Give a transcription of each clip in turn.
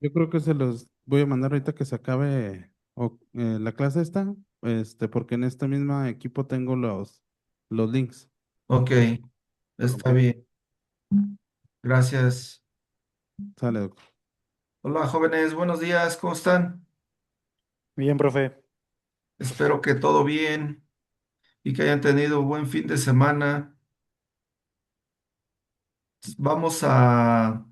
Yo creo que se los voy a mandar ahorita que se acabe la clase esta, porque en este mismo equipo tengo los links. Ok, Te lo está mando. bien. Gracias. Sale, doctor. Hola, jóvenes, buenos días, ¿cómo están? Bien, profe. Espero que todo bien y que hayan tenido buen fin de semana. Vamos a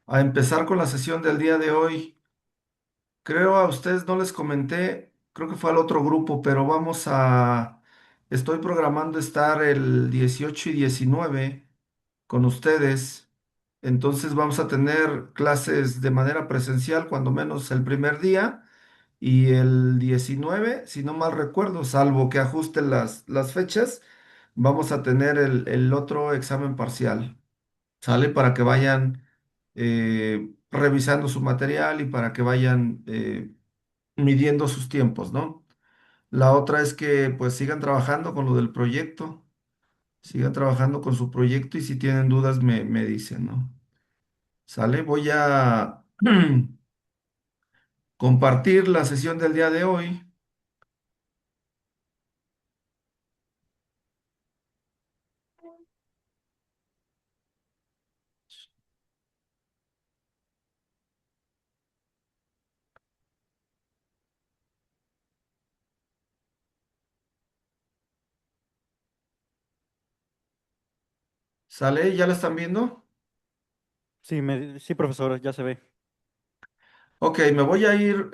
empezar con la sesión del día de hoy. Creo a ustedes no les comenté, creo que fue al otro grupo, pero estoy programando estar el 18 y 19 con ustedes. Entonces vamos a tener clases de manera presencial, cuando menos el primer día, y el 19, si no mal recuerdo, salvo que ajusten las fechas, vamos a tener el otro examen parcial. ¿Sale? Para que vayan revisando su material y para que vayan midiendo sus tiempos, ¿no? La otra es que pues sigan trabajando con lo del proyecto, sigan trabajando con su proyecto y si tienen dudas me dicen, ¿no? ¿Sale? Voy a compartir la sesión del día de hoy. ¿Sale? ¿Ya la están viendo? Sí, sí, profesor, ya se ve. Ok, me voy a ir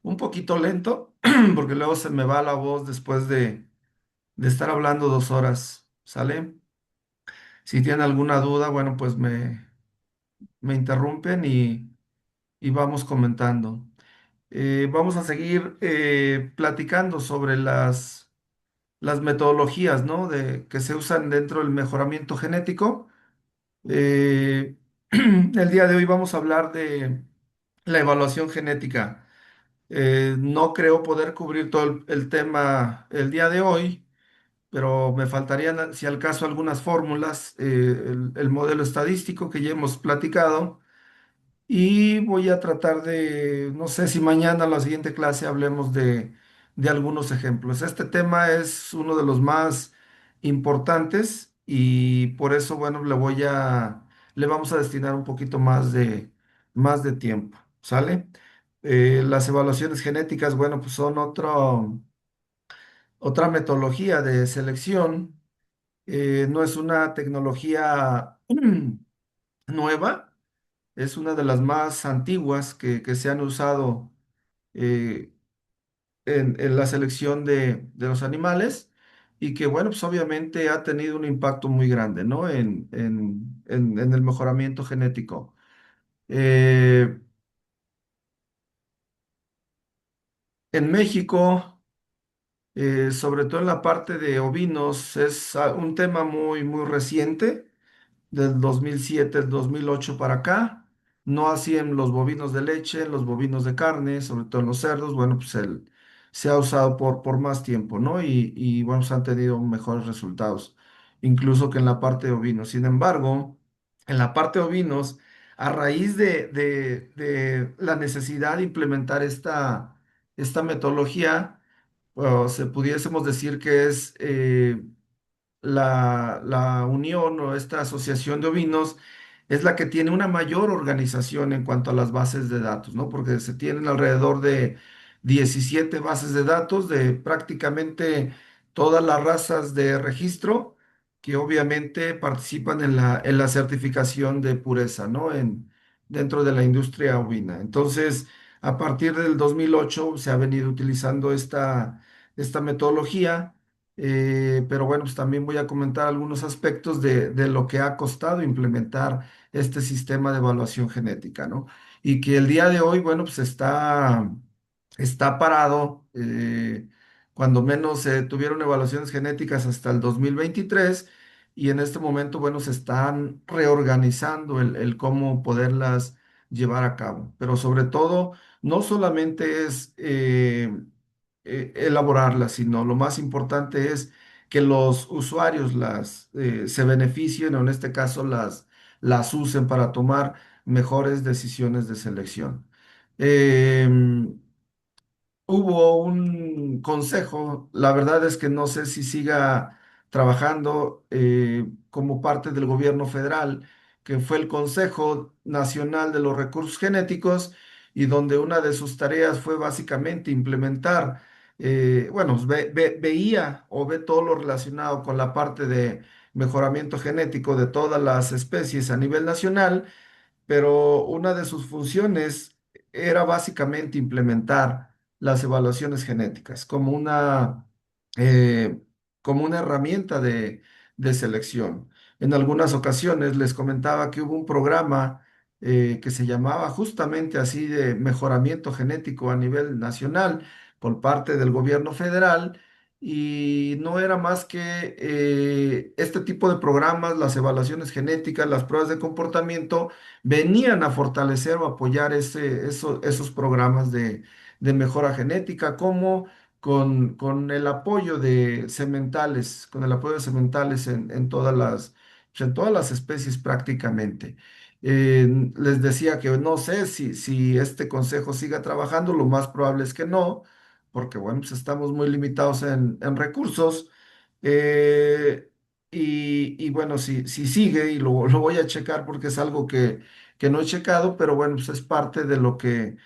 un poquito lento porque luego se me va la voz después de estar hablando 2 horas. ¿Sale? Si tienen alguna duda, bueno, pues me interrumpen y vamos comentando. Vamos a seguir platicando sobre las metodologías, ¿no? Que se usan dentro del mejoramiento genético. El día de hoy vamos a hablar de la evaluación genética. No creo poder cubrir todo el tema el día de hoy, pero me faltarían, si al caso, algunas fórmulas, el modelo estadístico que ya hemos platicado, y voy a tratar de, no sé si mañana en la siguiente clase hablemos de algunos ejemplos. Este tema es uno de los más importantes y por eso, bueno, le vamos a destinar un poquito más de tiempo, ¿sale? Las evaluaciones genéticas, bueno, pues son otra metodología de selección. No es una tecnología nueva, es una de las más antiguas que se han usado eh, en la selección de los animales y que, bueno, pues obviamente ha tenido un impacto muy grande, ¿no? En el mejoramiento genético. Eh, en México, sobre todo en la parte de ovinos, es un tema muy, muy reciente. Del 2007, el 2008 para acá. No así en los bovinos de leche, en los bovinos de carne, sobre todo en los cerdos. Bueno, pues se ha usado por más tiempo, ¿no? Y bueno, se han tenido mejores resultados, incluso que en la parte de ovinos. Sin embargo, en la parte de ovinos, a raíz de la necesidad de implementar esta metodología, o se pudiésemos decir que es la unión o esta asociación de ovinos es la que tiene una mayor organización en cuanto a las bases de datos, ¿no? Porque se tienen alrededor de 17 bases de datos de prácticamente todas las razas de registro que obviamente participan en la certificación de pureza, ¿no? Dentro de la industria ovina. Entonces, a partir del 2008 se ha venido utilizando esta metodología, pero bueno, pues también voy a comentar algunos aspectos de lo que ha costado implementar este sistema de evaluación genética, ¿no? Y que el día de hoy, bueno, pues está parado. Cuando menos se tuvieron evaluaciones genéticas hasta el 2023 y en este momento, bueno, se están reorganizando el cómo poderlas llevar a cabo. Pero sobre todo, no solamente es elaborarlas, sino lo más importante es que los usuarios se beneficien o en este caso las usen para tomar mejores decisiones de selección. Em, Hubo un consejo, la verdad es que no sé si siga trabajando como parte del gobierno federal, que fue el Consejo Nacional de los Recursos Genéticos, y donde una de sus tareas fue básicamente implementar, bueno, veía o ve todo lo relacionado con la parte de mejoramiento genético de todas las especies a nivel nacional, pero una de sus funciones era básicamente implementar las evaluaciones genéticas eh, como una herramienta de selección. En algunas ocasiones les comentaba que hubo un programa que se llamaba justamente así de mejoramiento genético a nivel nacional por parte del gobierno federal. Y no era más que este tipo de programas, las evaluaciones genéticas, las pruebas de comportamiento, venían a fortalecer o apoyar esos programas de mejora genética, como con el apoyo de sementales, con el apoyo de sementales en todas las especies prácticamente. Les decía que no sé si este consejo siga trabajando, lo más probable es que no, porque bueno, pues estamos muy limitados en recursos. Eh, y bueno, si sigue, y lo voy a checar porque es algo que no he checado, pero bueno, pues es parte de lo que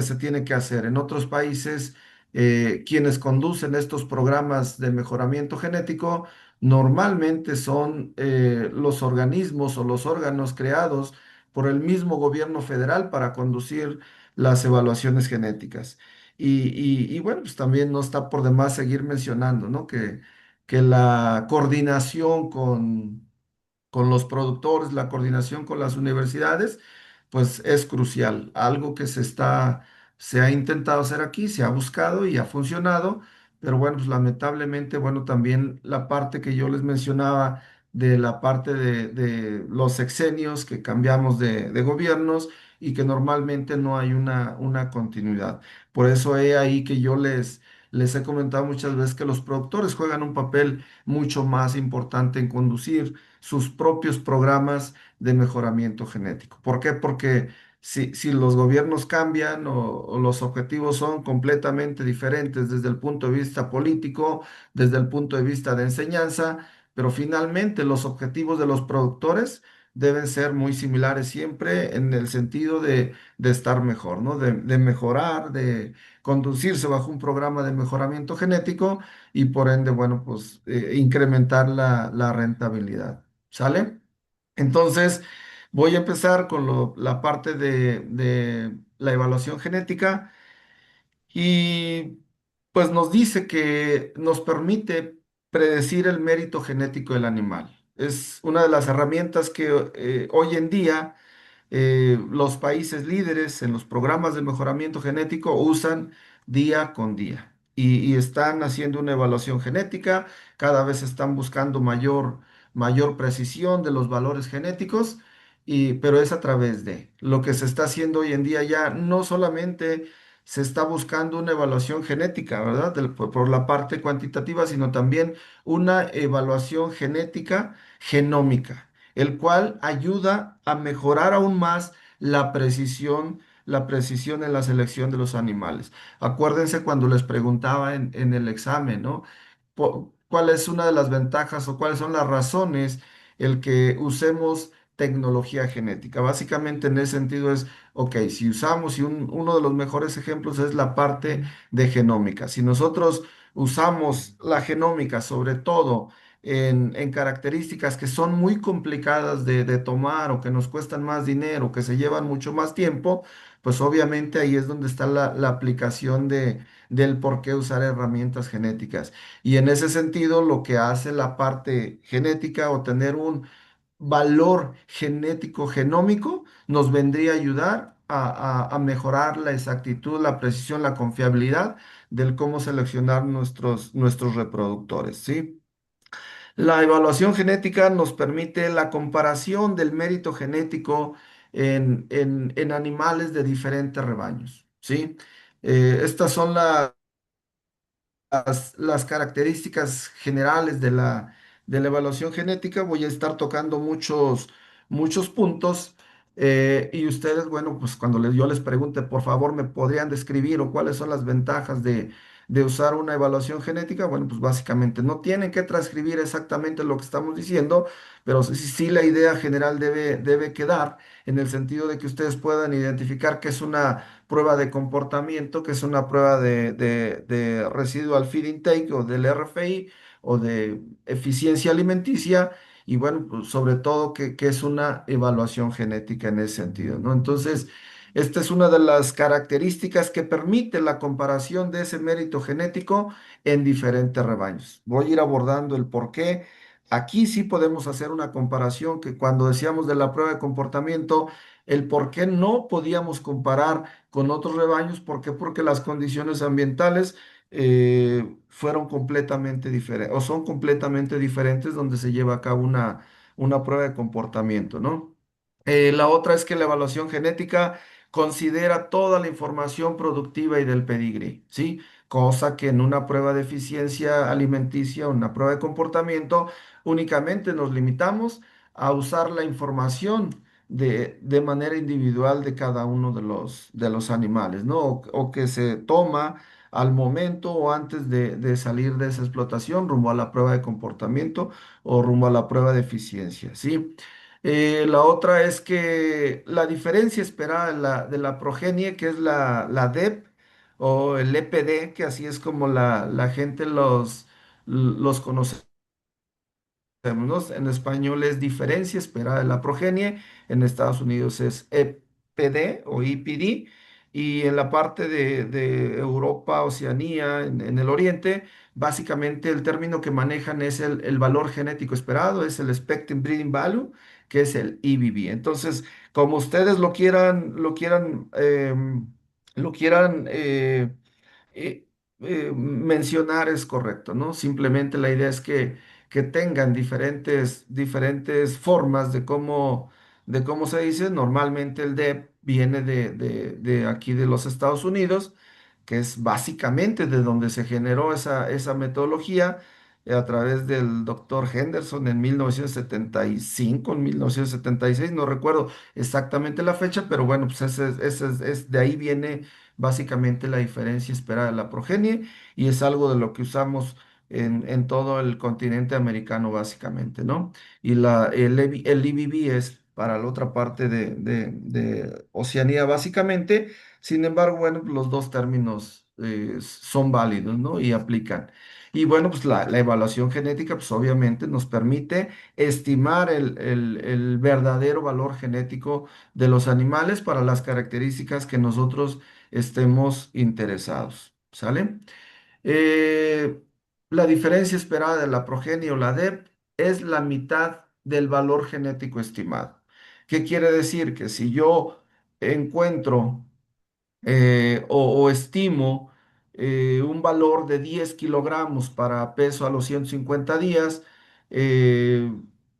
se tiene que hacer. En otros países, quienes conducen estos programas de mejoramiento genético normalmente son los organismos o los órganos creados por el mismo gobierno federal para conducir las evaluaciones genéticas. Y bueno, pues también no está por demás seguir mencionando, ¿no? Que la coordinación con los productores, la coordinación con las universidades, pues es crucial. Algo que se ha intentado hacer aquí, se ha buscado y ha funcionado, pero bueno, pues lamentablemente, bueno, también la parte que yo les mencionaba de la parte de los sexenios, que cambiamos de gobiernos y que normalmente no hay una continuidad. Por eso he ahí que yo les he comentado muchas veces que los productores juegan un papel mucho más importante en conducir sus propios programas de mejoramiento genético. ¿Por qué? Porque si los gobiernos cambian o los objetivos son completamente diferentes desde el punto de vista político, desde el punto de vista de enseñanza, pero finalmente los objetivos de los productores deben ser muy similares siempre en el sentido de estar mejor, ¿no? De mejorar, de conducirse bajo un programa de mejoramiento genético y por ende, bueno, pues incrementar la rentabilidad. ¿Sale? Entonces, voy a empezar con la parte de la evaluación genética, y pues nos dice que nos permite predecir el mérito genético del animal. Es una de las herramientas que hoy en día los países líderes en los programas de mejoramiento genético usan día con día, y están haciendo una evaluación genética, cada vez están buscando mayor precisión de los valores genéticos, pero es a través de lo que se está haciendo hoy en día. Ya no solamente se está buscando una evaluación genética, ¿verdad? Por la parte cuantitativa, sino también una evaluación genética genómica, el cual ayuda a mejorar aún más la precisión en la selección de los animales. Acuérdense cuando les preguntaba en el examen, ¿no? ¿Cuál es una de las ventajas o cuáles son las razones el que usemos tecnología genética? Básicamente en ese sentido es, ok, si usamos, y uno de los mejores ejemplos es la parte de genómica. Si nosotros usamos la genómica, sobre todo en características que son muy complicadas de tomar o que nos cuestan más dinero, que se llevan mucho más tiempo, pues obviamente ahí es donde está la aplicación del por qué usar herramientas genéticas. Y en ese sentido, lo que hace la parte genética o tener un valor genético genómico nos vendría a ayudar a mejorar la exactitud, la precisión, la confiabilidad del cómo seleccionar nuestros reproductores, ¿sí? La evaluación genética nos permite la comparación del mérito genético en animales de diferentes rebaños, ¿sí? Estas son las características generales de la evaluación genética. Voy a estar tocando muchos puntos, Y ustedes, bueno, pues cuando yo les pregunte, por favor, ¿me podrían describir o cuáles son las ventajas de usar una evaluación genética? Bueno, pues básicamente no tienen que transcribir exactamente lo que estamos diciendo, pero sí la idea general debe quedar en el sentido de que ustedes puedan identificar que es una prueba de comportamiento, que es una prueba de residual feed intake o del RFI o de eficiencia alimenticia y bueno, pues sobre todo que es una evaluación genética en ese sentido, ¿no? Entonces, esta es una de las características que permite la comparación de ese mérito genético en diferentes rebaños. Voy a ir abordando el por qué. Aquí sí podemos hacer una comparación que cuando decíamos de la prueba de comportamiento, el por qué no podíamos comparar con otros rebaños, ¿por qué? Porque las condiciones ambientales fueron completamente diferentes o son completamente diferentes donde se lleva a cabo una prueba de comportamiento, ¿no? La otra es que la evaluación genética considera toda la información productiva y del pedigrí, ¿sí? Cosa que en una prueba de eficiencia alimenticia o una prueba de comportamiento únicamente nos limitamos a usar la información de manera individual de cada uno de los animales, ¿no? O que se toma al momento o antes de salir de esa explotación rumbo a la prueba de comportamiento o rumbo a la prueba de eficiencia, ¿sí? La otra es que la diferencia esperada de la progenie, que es la DEP o el EPD, que así es como la gente los conoce, ¿no? En español es diferencia esperada de la progenie, en Estados Unidos es EPD o EPD, y en la parte de Europa, Oceanía, en el oriente, básicamente el término que manejan es el valor genético esperado, es el Expected Breeding Value, que es el EBV. Entonces, como ustedes lo quieran eh, mencionar es correcto, ¿no? Simplemente la idea es que tengan diferentes formas de cómo se dice. Normalmente el DEP viene de aquí de los Estados Unidos, que es básicamente de donde se generó esa metodología a través del doctor Henderson en 1975, en 1976, no recuerdo exactamente la fecha, pero bueno, pues de ahí viene básicamente la diferencia esperada de la progenie y es algo de lo que usamos en todo el continente americano básicamente, ¿no? Y el EBV es para la otra parte de Oceanía básicamente, sin embargo, bueno, los dos términos son válidos, ¿no? Y aplican. Y bueno, pues la evaluación genética, pues obviamente nos permite estimar el verdadero valor genético de los animales para las características que nosotros estemos interesados, ¿sale? Eh, la diferencia esperada de la progenie o la DEP es la mitad del valor genético estimado. ¿Qué quiere decir? Que si yo encuentro o estimo un valor de 10 kilogramos para peso a los 150 días, eh,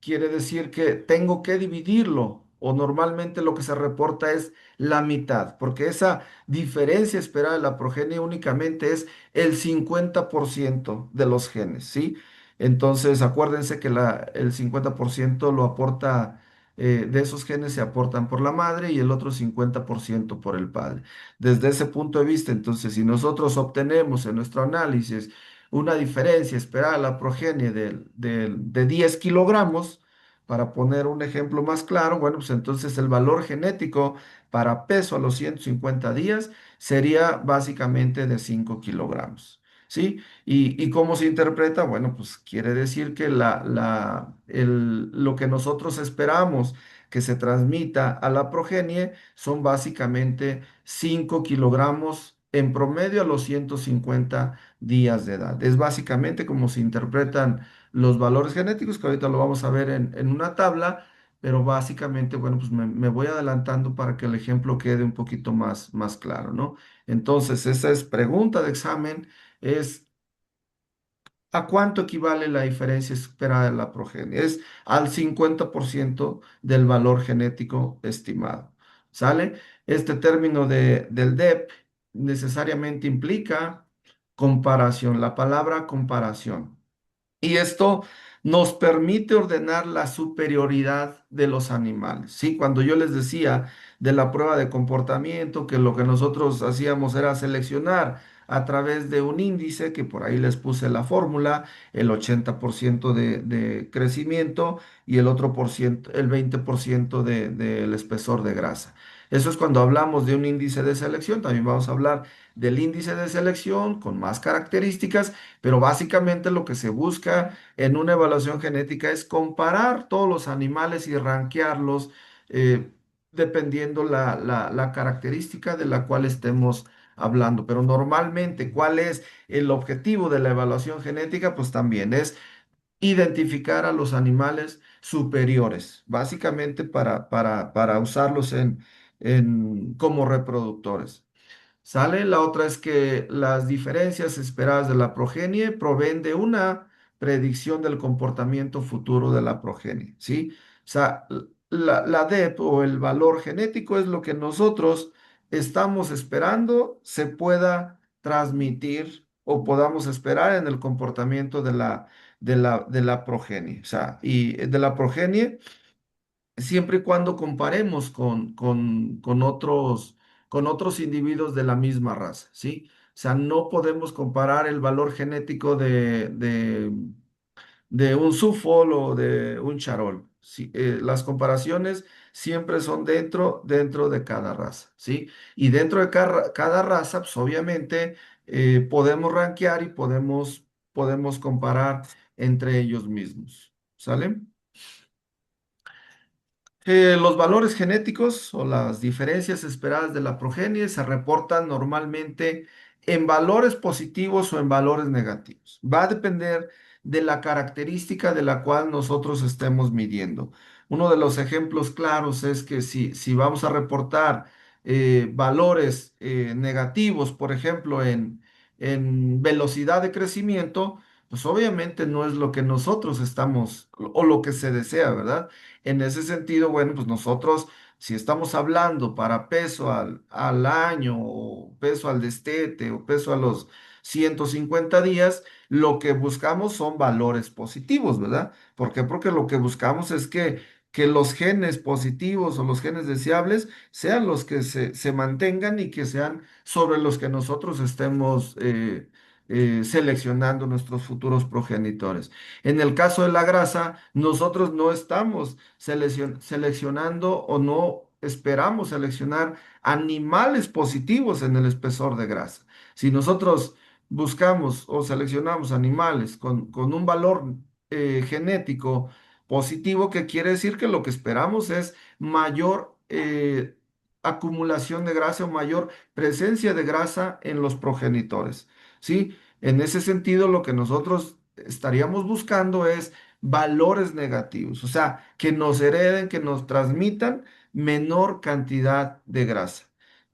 quiere decir que tengo que dividirlo o normalmente lo que se reporta es la mitad, porque esa diferencia esperada de la progenie únicamente es el 50% de los genes, ¿sí? Entonces, acuérdense que el 50% lo aporta, de esos genes se aportan por la madre y el otro 50% por el padre. Desde ese punto de vista, entonces, si nosotros obtenemos en nuestro análisis una diferencia esperada de la progenie de 10 kilogramos, para poner un ejemplo más claro, bueno, pues entonces el valor genético para peso a los 150 días sería básicamente de 5 kilogramos. ¿Sí? ¿Y cómo se interpreta? Bueno, pues quiere decir que lo que nosotros esperamos que se transmita a la progenie son básicamente 5 kilogramos en promedio a los 150 días de edad. Es básicamente como se interpretan los valores genéticos, que ahorita lo vamos a ver en una tabla, pero básicamente, bueno, pues me voy adelantando para que el ejemplo quede un poquito más claro, ¿no? Entonces, esa es pregunta de examen, es ¿a cuánto equivale la diferencia esperada de la progenie? Es al 50% del valor genético estimado. ¿Sale? Este término del DEP necesariamente implica comparación, la palabra comparación. Y esto nos permite ordenar la superioridad de los animales. ¿Sí? Cuando yo les decía de la prueba de comportamiento, que lo que nosotros hacíamos era seleccionar a través de un índice, que por ahí les puse la fórmula, el 80% de crecimiento y el otro por ciento, el 20% del espesor de grasa. Eso es cuando hablamos de un índice de selección. También vamos a hablar del índice de selección con más características, pero básicamente lo que se busca en una evaluación genética es comparar todos los animales y rankearlos eh, dependiendo la característica de la cual estemos hablando. Pero normalmente, ¿cuál es el objetivo de la evaluación genética? Pues también es identificar a los animales superiores, básicamente para usarlos como reproductores. ¿Sale? La otra es que las diferencias esperadas de la progenie proveen de una predicción del comportamiento futuro de la progenie, ¿sí? O sea, la DEP o el valor genético es lo que nosotros estamos esperando se pueda transmitir o podamos esperar en el comportamiento de la progenie. O sea, y de la progenie siempre y cuando comparemos con otros individuos de la misma raza, ¿sí? O sea, no podemos comparar el valor genético de un Sufol o de un Charol. ¿Sí? Las comparaciones siempre son dentro de cada raza, ¿sí? Y dentro de cada raza, pues obviamente podemos rankear y podemos comparar entre ellos mismos, ¿sale? Los valores genéticos o las diferencias esperadas de la progenie se reportan normalmente en valores positivos o en valores negativos. Va a depender de la característica de la cual nosotros estemos midiendo. Uno de los ejemplos claros es que si vamos a reportar valores negativos, por ejemplo, en velocidad de crecimiento, pues obviamente no es lo que nosotros estamos o lo que se desea, ¿verdad? En ese sentido, bueno, pues nosotros, si estamos hablando para peso al año, o peso al destete, o peso a los 150 días, lo que buscamos son valores positivos, ¿verdad? ¿Por qué? Porque lo que buscamos es que los genes positivos o los genes deseables sean los que se mantengan y que sean sobre los que nosotros estemos seleccionando nuestros futuros progenitores. En el caso de la grasa, nosotros no estamos seleccionando o no esperamos seleccionar animales positivos en el espesor de grasa. Si nosotros buscamos o seleccionamos animales con un valor genético positivo, que quiere decir que lo que esperamos es mayor acumulación de grasa o mayor presencia de grasa en los progenitores. ¿Sí? En ese sentido, lo que nosotros estaríamos buscando es valores negativos, o sea, que nos hereden, que nos transmitan menor cantidad de grasa.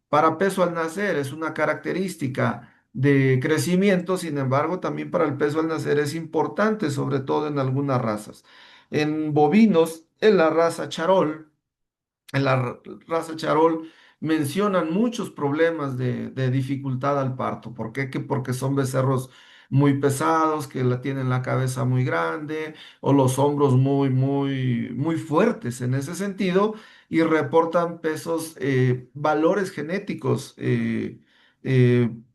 Para peso al nacer es una característica de crecimiento, sin embargo, también para el peso al nacer es importante, sobre todo en algunas razas. En bovinos, en la raza Charol, en la raza Charol mencionan muchos problemas de dificultad al parto. ¿Por qué? Porque son becerros muy pesados, que tienen la cabeza muy grande o los hombros muy, muy, muy fuertes en ese sentido y reportan pesos, valores genéticos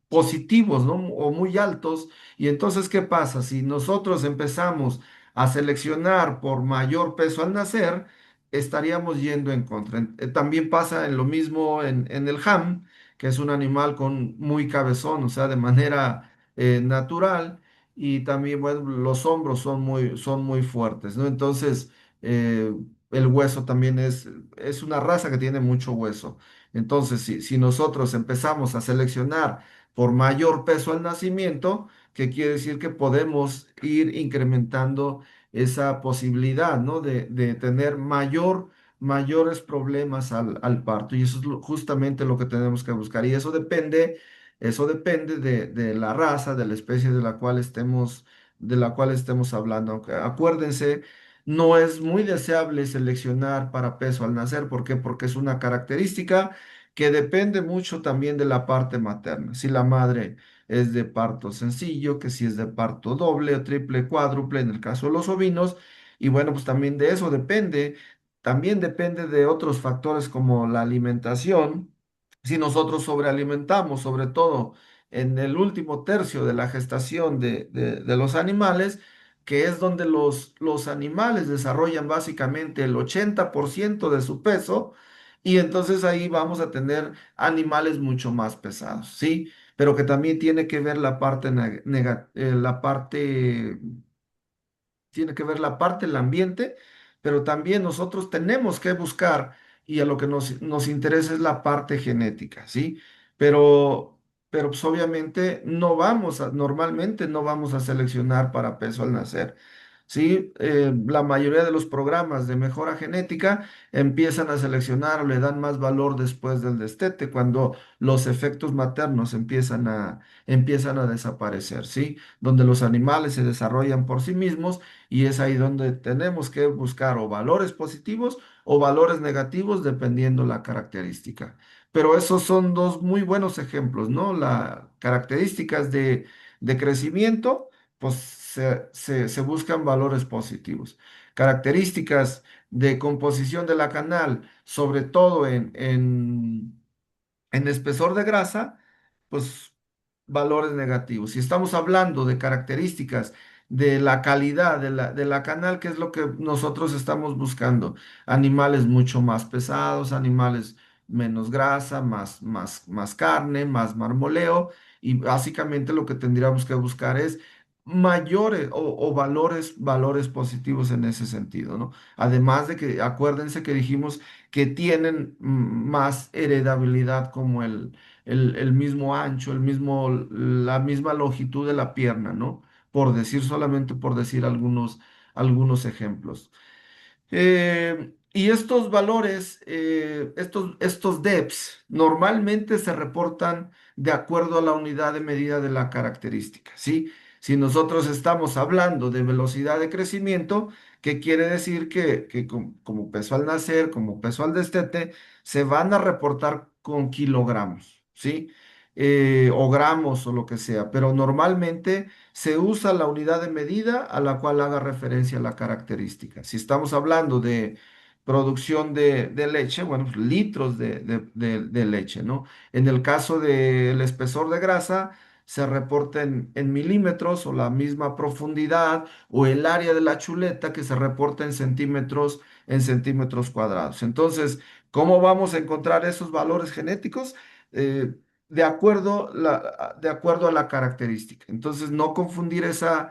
positivos, ¿no? O muy altos. Y entonces, ¿qué pasa? Si nosotros empezamos a seleccionar por mayor peso al nacer, estaríamos yendo en contra. También pasa en lo mismo en el ham, que es un animal con muy cabezón, o sea, de manera natural, y también, bueno, los hombros son muy fuertes, ¿no? Entonces, eh, el hueso también es una raza que tiene mucho hueso. Entonces, si nosotros empezamos a seleccionar por mayor peso al nacimiento, que quiere decir que podemos ir incrementando esa posibilidad, ¿no? De tener mayores problemas al parto. Y eso es justamente lo que tenemos que buscar. Y eso depende de la raza, de la especie de la cual estemos hablando. Aunque acuérdense, no es muy deseable seleccionar para peso al nacer. ¿Por qué? Porque es una característica que depende mucho también de la parte materna. Si la madre es de parto sencillo, que si es de parto doble o triple, cuádruple en el caso de los ovinos. Y bueno, pues también de eso depende. También depende de otros factores como la alimentación. Si nosotros sobrealimentamos, sobre todo en el último tercio de la gestación de los animales, que es donde los animales desarrollan básicamente el 80% de su peso, y entonces ahí vamos a tener animales mucho más pesados, ¿sí? Pero que también tiene que ver la parte, la parte tiene que ver la parte del ambiente, pero también nosotros tenemos que buscar, y a lo que nos interesa es la parte genética, ¿sí? Pero, pero pues obviamente normalmente no vamos a seleccionar para peso al nacer. Sí, la mayoría de los programas de mejora genética empiezan a seleccionar o le dan más valor después del destete, cuando los efectos maternos empiezan a desaparecer, ¿sí? Donde los animales se desarrollan por sí mismos, y es ahí donde tenemos que buscar o valores positivos o valores negativos dependiendo la característica. Pero esos son dos muy buenos ejemplos, ¿no? Las características de crecimiento, pues se buscan valores positivos. Características de composición de la canal, sobre todo en espesor de grasa, pues valores negativos. Si estamos hablando de características de la calidad de la canal, ¿qué es lo que nosotros estamos buscando? Animales mucho más pesados, animales menos grasa, más carne, más marmoleo, y básicamente lo que tendríamos que buscar es mayores o valores positivos en ese sentido, ¿no? Además de que acuérdense que dijimos que tienen más heredabilidad, como el mismo ancho, la misma longitud de la pierna, ¿no? Solamente por decir algunos ejemplos. Y estos valores, estos DEPs, normalmente se reportan de acuerdo a la unidad de medida de la característica, ¿sí? Si nosotros estamos hablando de velocidad de crecimiento, ¿qué quiere decir? Que como peso al nacer, como peso al destete, se van a reportar con kilogramos, ¿sí? O gramos o lo que sea, pero normalmente se usa la unidad de medida a la cual haga referencia la característica. Si estamos hablando de producción de leche, bueno, pues litros de leche, ¿no? En el caso del espesor de grasa, se reporta en milímetros, o la misma profundidad, o el área de la chuleta, que se reporta en centímetros cuadrados. Entonces, ¿cómo vamos a encontrar esos valores genéticos? Eh, de acuerdo a la característica. Entonces, no confundir esa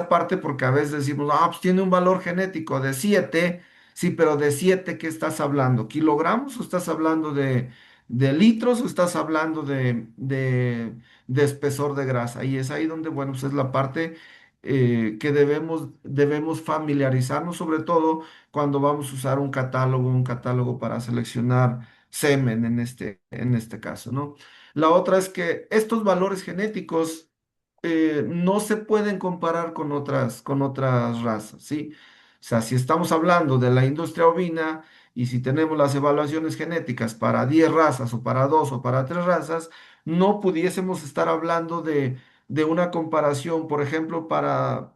parte, porque a veces decimos, pues tiene un valor genético de 7. Sí, pero de 7, ¿qué estás hablando? ¿Kilogramos, o estás hablando de litros, o estás hablando de espesor de grasa? Y es ahí donde, bueno, pues es la parte que debemos familiarizarnos, sobre todo cuando vamos a usar un catálogo para seleccionar semen en este caso, ¿no? La otra es que estos valores genéticos no se pueden comparar con otras razas, ¿sí? O sea, si estamos hablando de la industria ovina, y si tenemos las evaluaciones genéticas para 10 razas, o para 2 o para 3 razas, no pudiésemos estar hablando de una comparación, por ejemplo, para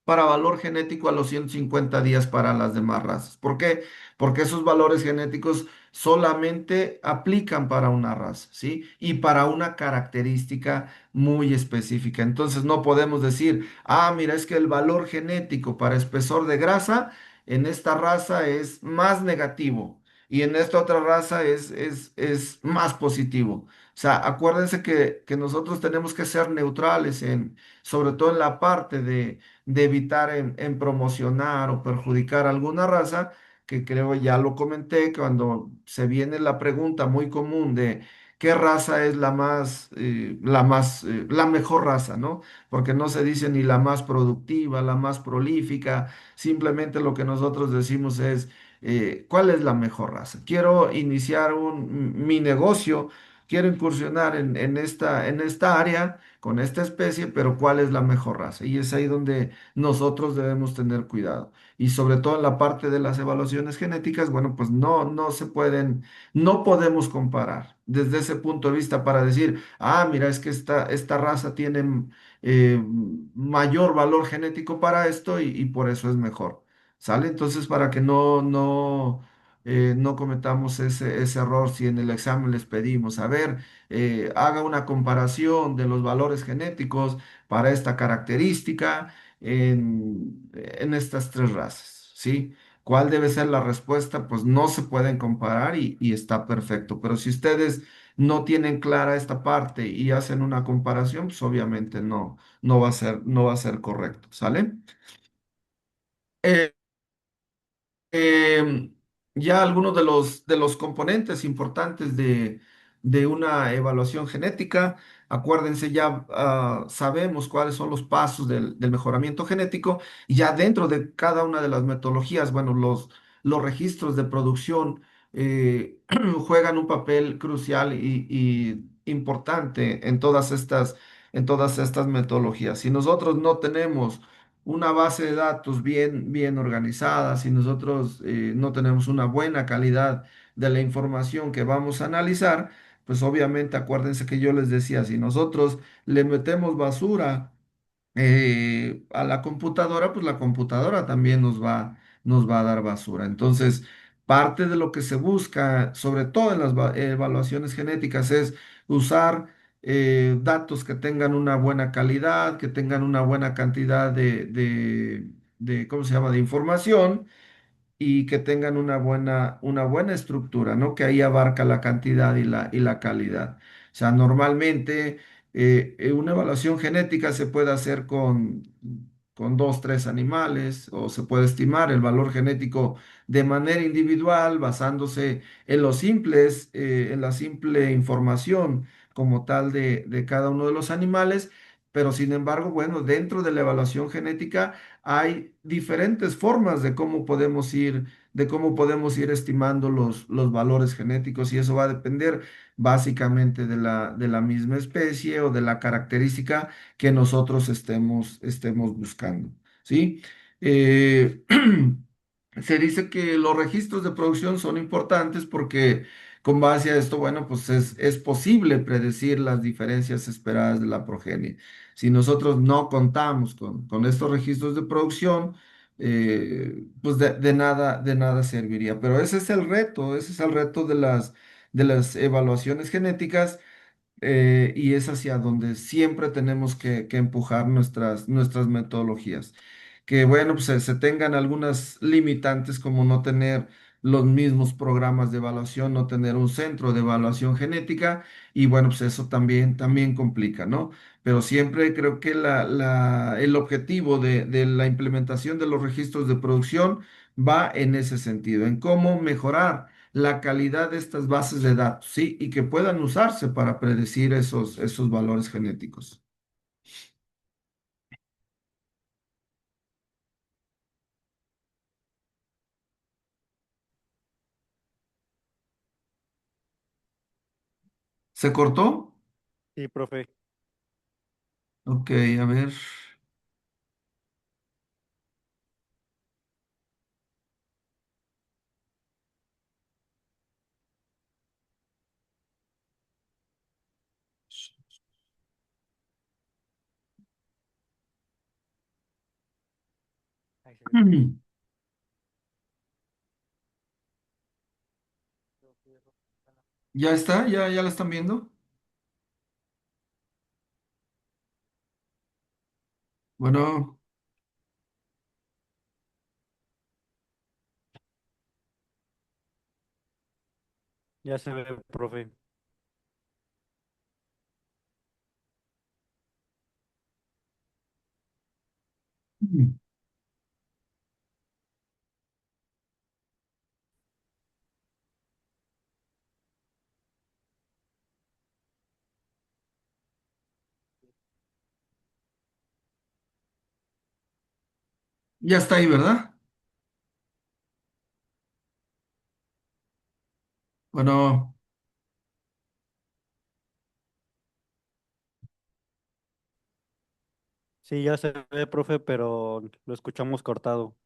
valor genético a los 150 días para las demás razas. ¿Por qué? Porque esos valores genéticos solamente aplican para una raza, ¿sí? Y para una característica muy específica. Entonces no podemos decir, mira, es que el valor genético para espesor de grasa en esta raza es más negativo, y en esta otra raza es más positivo. O sea, acuérdense que nosotros tenemos que ser neutrales, sobre todo en la parte de evitar en promocionar o perjudicar alguna raza, que creo ya lo comenté, cuando se viene la pregunta muy común de qué raza es la mejor raza, ¿no? Porque no se dice ni la más productiva, la más prolífica, simplemente lo que nosotros decimos es, ¿cuál es la mejor raza? Quiero iniciar mi negocio. quiero incursionar en esta área, con esta especie, pero ¿cuál es la mejor raza? Y es ahí donde nosotros debemos tener cuidado. Y sobre todo en la parte de las evaluaciones genéticas, bueno, pues no se pueden, no podemos comparar desde ese punto de vista para decir, ah, mira, es que esta raza tiene mayor valor genético para esto y por eso es mejor. ¿Sale? Entonces, para que no cometamos ese error, si en el examen les pedimos, a ver, haga una comparación de los valores genéticos para esta característica en estas tres razas, ¿sí? ¿Cuál debe ser la respuesta? Pues no se pueden comparar y está perfecto. Pero si ustedes no tienen clara esta parte y hacen una comparación, pues obviamente no va a ser correcto, ¿sale? Eh, Em, ya algunos de los componentes importantes de una evaluación genética, acuérdense, ya sabemos cuáles son los pasos del mejoramiento genético y ya dentro de cada una de las metodologías, bueno, los registros de producción juegan un papel crucial y importante en todas estas metodologías. Si nosotros no tenemos una base de datos bien organizada, si nosotros no tenemos una buena calidad de la información que vamos a analizar, pues obviamente acuérdense que yo les decía, si nosotros le metemos basura a la computadora, pues la computadora también nos va a dar basura. Entonces, parte de lo que se busca, sobre todo en las evaluaciones genéticas, es usar datos que tengan una buena calidad, que tengan una buena cantidad ¿cómo se llama?, de información y que tengan una buena estructura, ¿no? Que ahí abarca la cantidad y la calidad. O sea, normalmente una evaluación genética se puede hacer con dos, tres animales o se puede estimar el valor genético de manera individual basándose en los simples, en la simple información como tal de cada uno de los animales. Pero sin embargo, bueno, dentro de la evaluación genética hay diferentes formas de cómo podemos ir estimando los valores genéticos y eso va a depender básicamente de la misma especie o de la característica que nosotros estemos buscando, ¿sí? Eh, Se dice que los registros de producción son importantes porque con base a esto, bueno, pues es posible predecir las diferencias esperadas de la progenie. Si nosotros no contamos con estos registros de producción, pues de nada serviría. Pero ese es el reto de las evaluaciones genéticas y es hacia donde siempre tenemos que empujar nuestras metodologías. Que bueno, pues se tengan algunas limitantes como no tener los mismos programas de evaluación, no tener un centro de evaluación genética y bueno, pues eso también complica, ¿no? Pero siempre creo que el objetivo de la implementación de los registros de producción va en ese sentido, en cómo mejorar la calidad de estas bases de datos, ¿sí? Y que puedan usarse para predecir esos valores genéticos. ¿Se cortó? Sí, profe. Ok, a ver. Ahí se ve. ¿Ya está? ¿Ya la están viendo? Bueno, Ya se ve, profe. ya está ahí, ¿verdad? Bueno, Sí, ya se ve, profe, pero lo escuchamos cortado.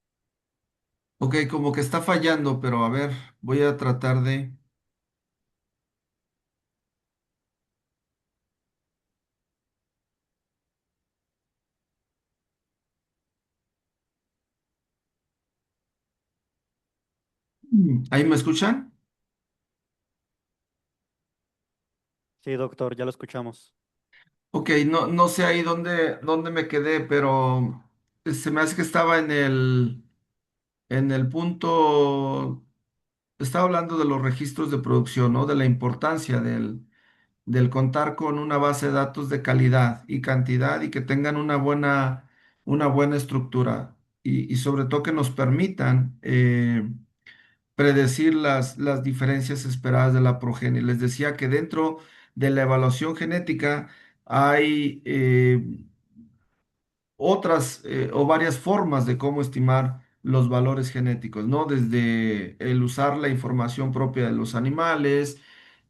Ok, como que está fallando, pero a ver, voy a tratar de... ¿Ahí me escuchan? Sí, doctor, ya lo escuchamos. Ok, no sé ahí dónde me quedé, pero se me hace que estaba en el punto, estaba hablando de los registros de producción, ¿no? De la importancia del contar con una base de datos de calidad y cantidad y que tengan una buena estructura y sobre todo que nos permitan predecir las diferencias esperadas de la progenie. Les decía que dentro de la evaluación genética hay otras o varias formas de cómo estimar los valores genéticos, ¿no? Desde el usar la información propia de los animales,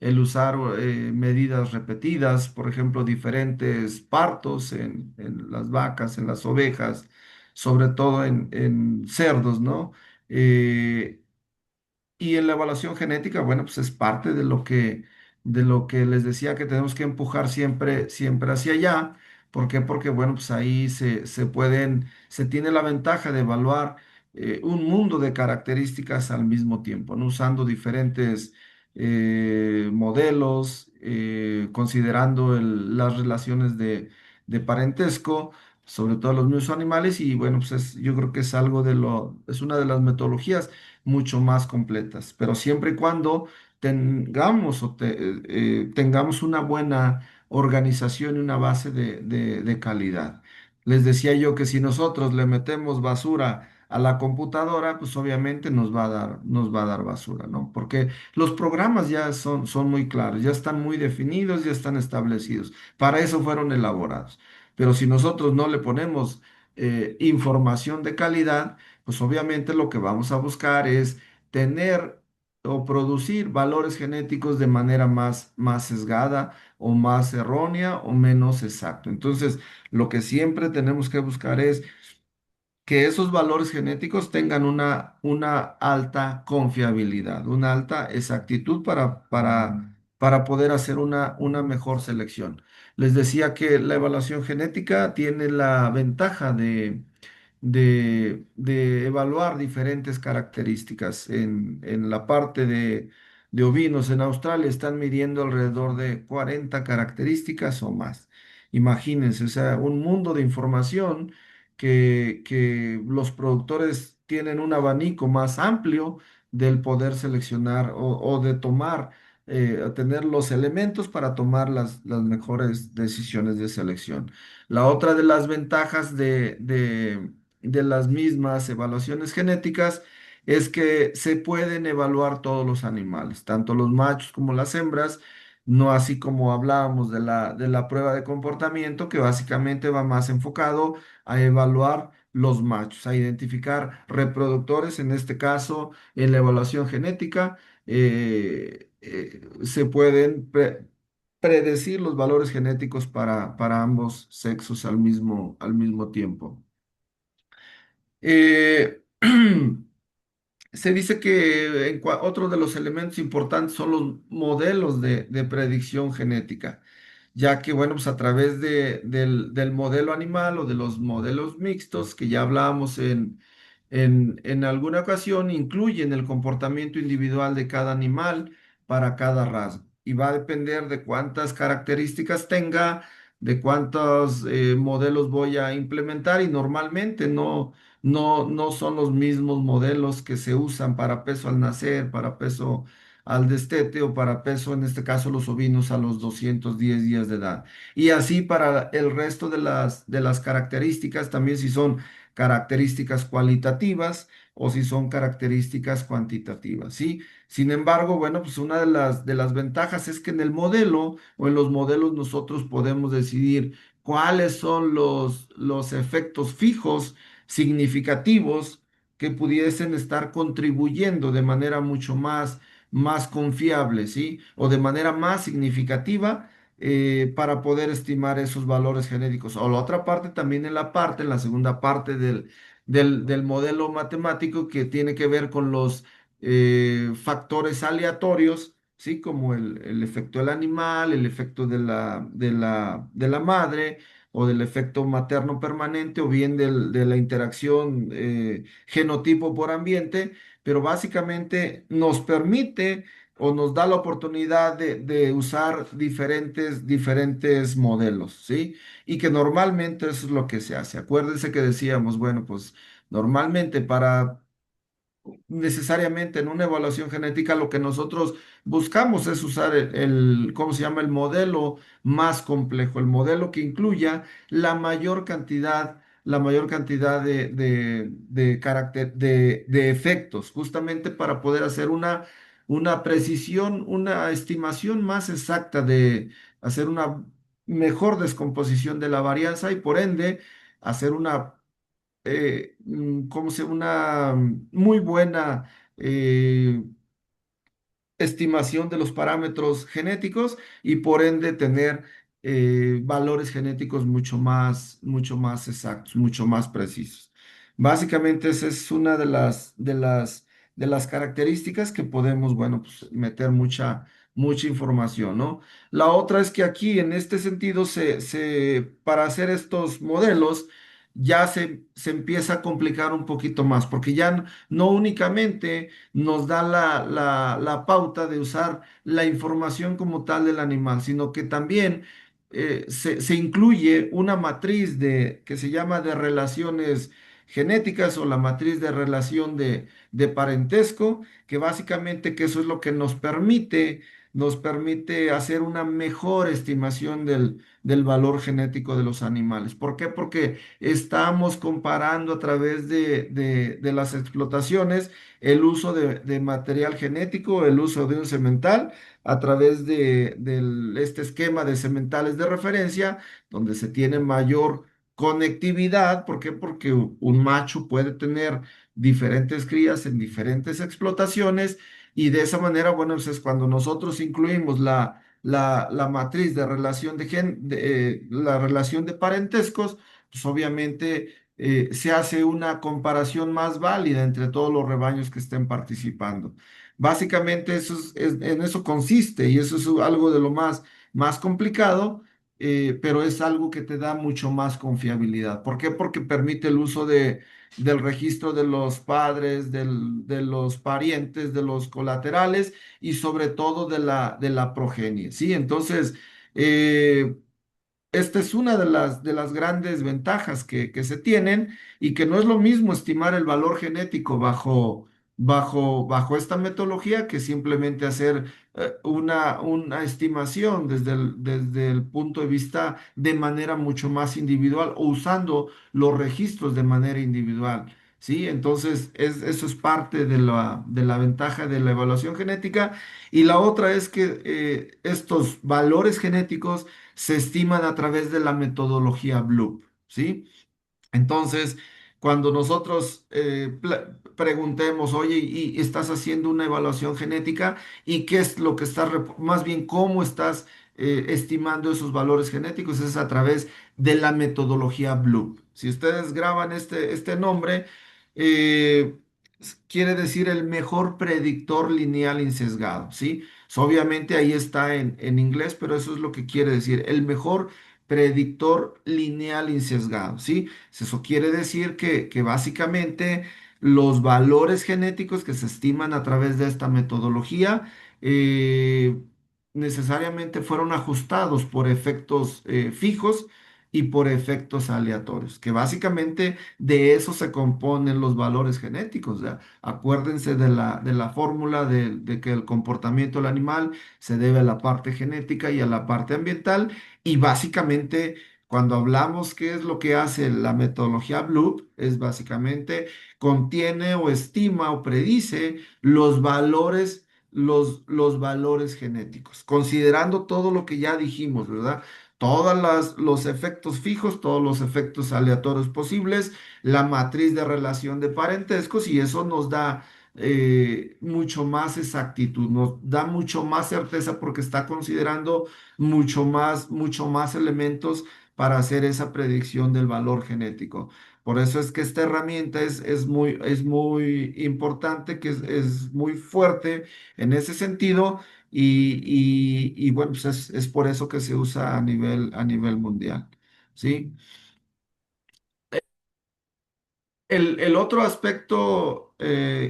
el usar medidas repetidas, por ejemplo, diferentes partos en las vacas, en las ovejas, sobre todo en cerdos, ¿no? Eh, y en la evaluación genética, bueno, pues es parte de lo que les decía que tenemos que empujar siempre hacia allá. ¿Por qué? Porque, bueno, pues ahí se tiene la ventaja de evaluar un mundo de características al mismo tiempo, ¿no? Usando diferentes modelos, considerando las relaciones de parentesco, sobre todo los mismos animales, y bueno, pues yo creo que es algo es una de las metodologías mucho más completas, pero siempre y cuando tengamos una buena organización y una base de calidad. Les decía yo que si nosotros le metemos basura a la computadora, pues obviamente nos va a dar basura, ¿no? Porque los programas ya son muy claros, ya están muy definidos, ya están establecidos. Para eso fueron elaborados. Pero si nosotros no le ponemos información de calidad, pues obviamente lo que vamos a buscar es tener o producir valores genéticos de manera más sesgada o más errónea o menos exacto. Entonces, lo que siempre tenemos que buscar es que esos valores genéticos tengan una alta confiabilidad, una alta exactitud para poder hacer una mejor selección. Les decía que la evaluación genética tiene la ventaja de evaluar diferentes características. En la parte de ovinos en Australia están midiendo alrededor de 40 características o más. Imagínense, o sea, un mundo de información que los productores tienen un abanico más amplio del poder seleccionar o de tomar, tener los elementos para tomar las mejores decisiones de selección. La otra de las ventajas de las mismas evaluaciones genéticas es que se pueden evaluar todos los animales, tanto los machos como las hembras, no así como hablábamos de la prueba de comportamiento, que básicamente va más enfocado a evaluar los machos, a identificar reproductores, en este caso, en la evaluación genética, se pueden predecir los valores genéticos para ambos sexos al mismo tiempo. Eh, Se dice que otro de los elementos importantes son los modelos de predicción genética, ya que, bueno, pues a través del modelo animal o de los modelos mixtos que ya hablábamos en alguna ocasión, incluyen el comportamiento individual de cada animal para cada rasgo. Y va a depender de cuántas características tenga, de cuántos modelos voy a implementar y normalmente no son los mismos modelos que se usan para peso al nacer, para peso al destete o para peso, en este caso, los ovinos a los 210 días de edad. Y así para el resto de las características, también si son características cualitativas o si son características cuantitativas, ¿sí? Sin embargo, bueno, pues una de las ventajas es que en el modelo o en los modelos nosotros podemos decidir cuáles son los efectos fijos significativos que pudiesen estar contribuyendo de manera mucho más confiable, ¿sí? O de manera más significativa para poder estimar esos valores genéticos. O la otra parte también en la segunda parte del modelo matemático que tiene que ver con los factores aleatorios, ¿sí? Como el efecto del animal, el efecto de la madre o del efecto materno permanente o bien de la interacción genotipo por ambiente, pero básicamente nos permite o nos da la oportunidad de usar diferentes modelos, ¿sí? Y que normalmente eso es lo que se hace. Acuérdense que decíamos, bueno, pues normalmente para necesariamente en una evaluación genética lo que nosotros buscamos es usar ¿cómo se llama? El modelo más complejo, el modelo que incluya la mayor cantidad de efectos, justamente para poder hacer una precisión, una estimación más exacta de hacer una mejor descomposición de la varianza y por ende hacer una muy buena eh, estimación de los parámetros genéticos y por ende tener valores genéticos mucho más exactos, mucho más precisos. Básicamente esa es una de las características que podemos, bueno, pues meter mucha información, ¿no? La otra es que aquí, en este sentido, para hacer estos modelos, ya se empieza a complicar un poquito más, porque ya no únicamente nos da la pauta de usar la información como tal del animal, sino que también se incluye una matriz que se llama de relaciones genéticas o la matriz de relación de parentesco, que básicamente que eso es lo que nos permite hacer una mejor estimación del valor genético de los animales. ¿Por qué? Porque estamos comparando a través de las explotaciones el uso de material genético, el uso de un semental a través de este esquema de sementales de referencia, donde se tiene mayor conectividad. ¿Por qué? Porque un macho puede tener diferentes crías en diferentes explotaciones y de esa manera, bueno, pues es cuando nosotros incluimos la matriz de relación la relación de parentescos, pues obviamente se hace una comparación más válida entre todos los rebaños que estén participando. Básicamente en eso consiste y eso es algo de lo más complicado, pero es algo que te da mucho más confiabilidad. ¿Por qué? Porque permite el uso del registro de los padres, de los parientes, de los colaterales y sobre todo de la progenie, ¿sí? Entonces, eh, esta es una de las grandes ventajas que se tienen y que no es lo mismo estimar el valor genético bajo esta metodología que simplemente hacer una estimación desde el punto de vista de manera mucho más individual o usando los registros de manera individual. ¿Sí? Entonces, eso es parte de la ventaja de la evaluación genética. Y la otra es que estos valores genéticos se estiman a través de la metodología Bloop, ¿sí? Entonces, cuando nosotros preguntemos, oye, ¿y estás haciendo una evaluación genética? ¿Y qué es lo que más bien, cómo estás estimando esos valores genéticos? Es a través de la metodología Bloop. Si ustedes graban este nombre, eh, quiere decir el mejor predictor lineal insesgado, ¿sí? Obviamente ahí está en inglés, pero eso es lo que quiere decir, el mejor predictor lineal insesgado, ¿sí? Eso quiere decir que básicamente los valores genéticos que se estiman a través de esta metodología necesariamente fueron ajustados por efectos fijos y por efectos aleatorios, que básicamente de eso se componen los valores genéticos. ¿Ya? Acuérdense de la fórmula de que el comportamiento del animal se debe a la parte genética y a la parte ambiental. Y básicamente, cuando hablamos qué es lo que hace la metodología Bloop, es básicamente contiene o estima o predice los valores genéticos, considerando todo lo que ya dijimos, ¿verdad? Todos los efectos fijos, todos los efectos aleatorios posibles, la matriz de relación de parentescos, y eso nos da mucho más exactitud, nos da mucho más certeza porque está considerando mucho más elementos para hacer esa predicción del valor genético. Por eso es que esta herramienta es muy importante, que es muy fuerte en ese sentido y bueno, pues es por eso que se usa a nivel mundial, ¿sí? El otro aspecto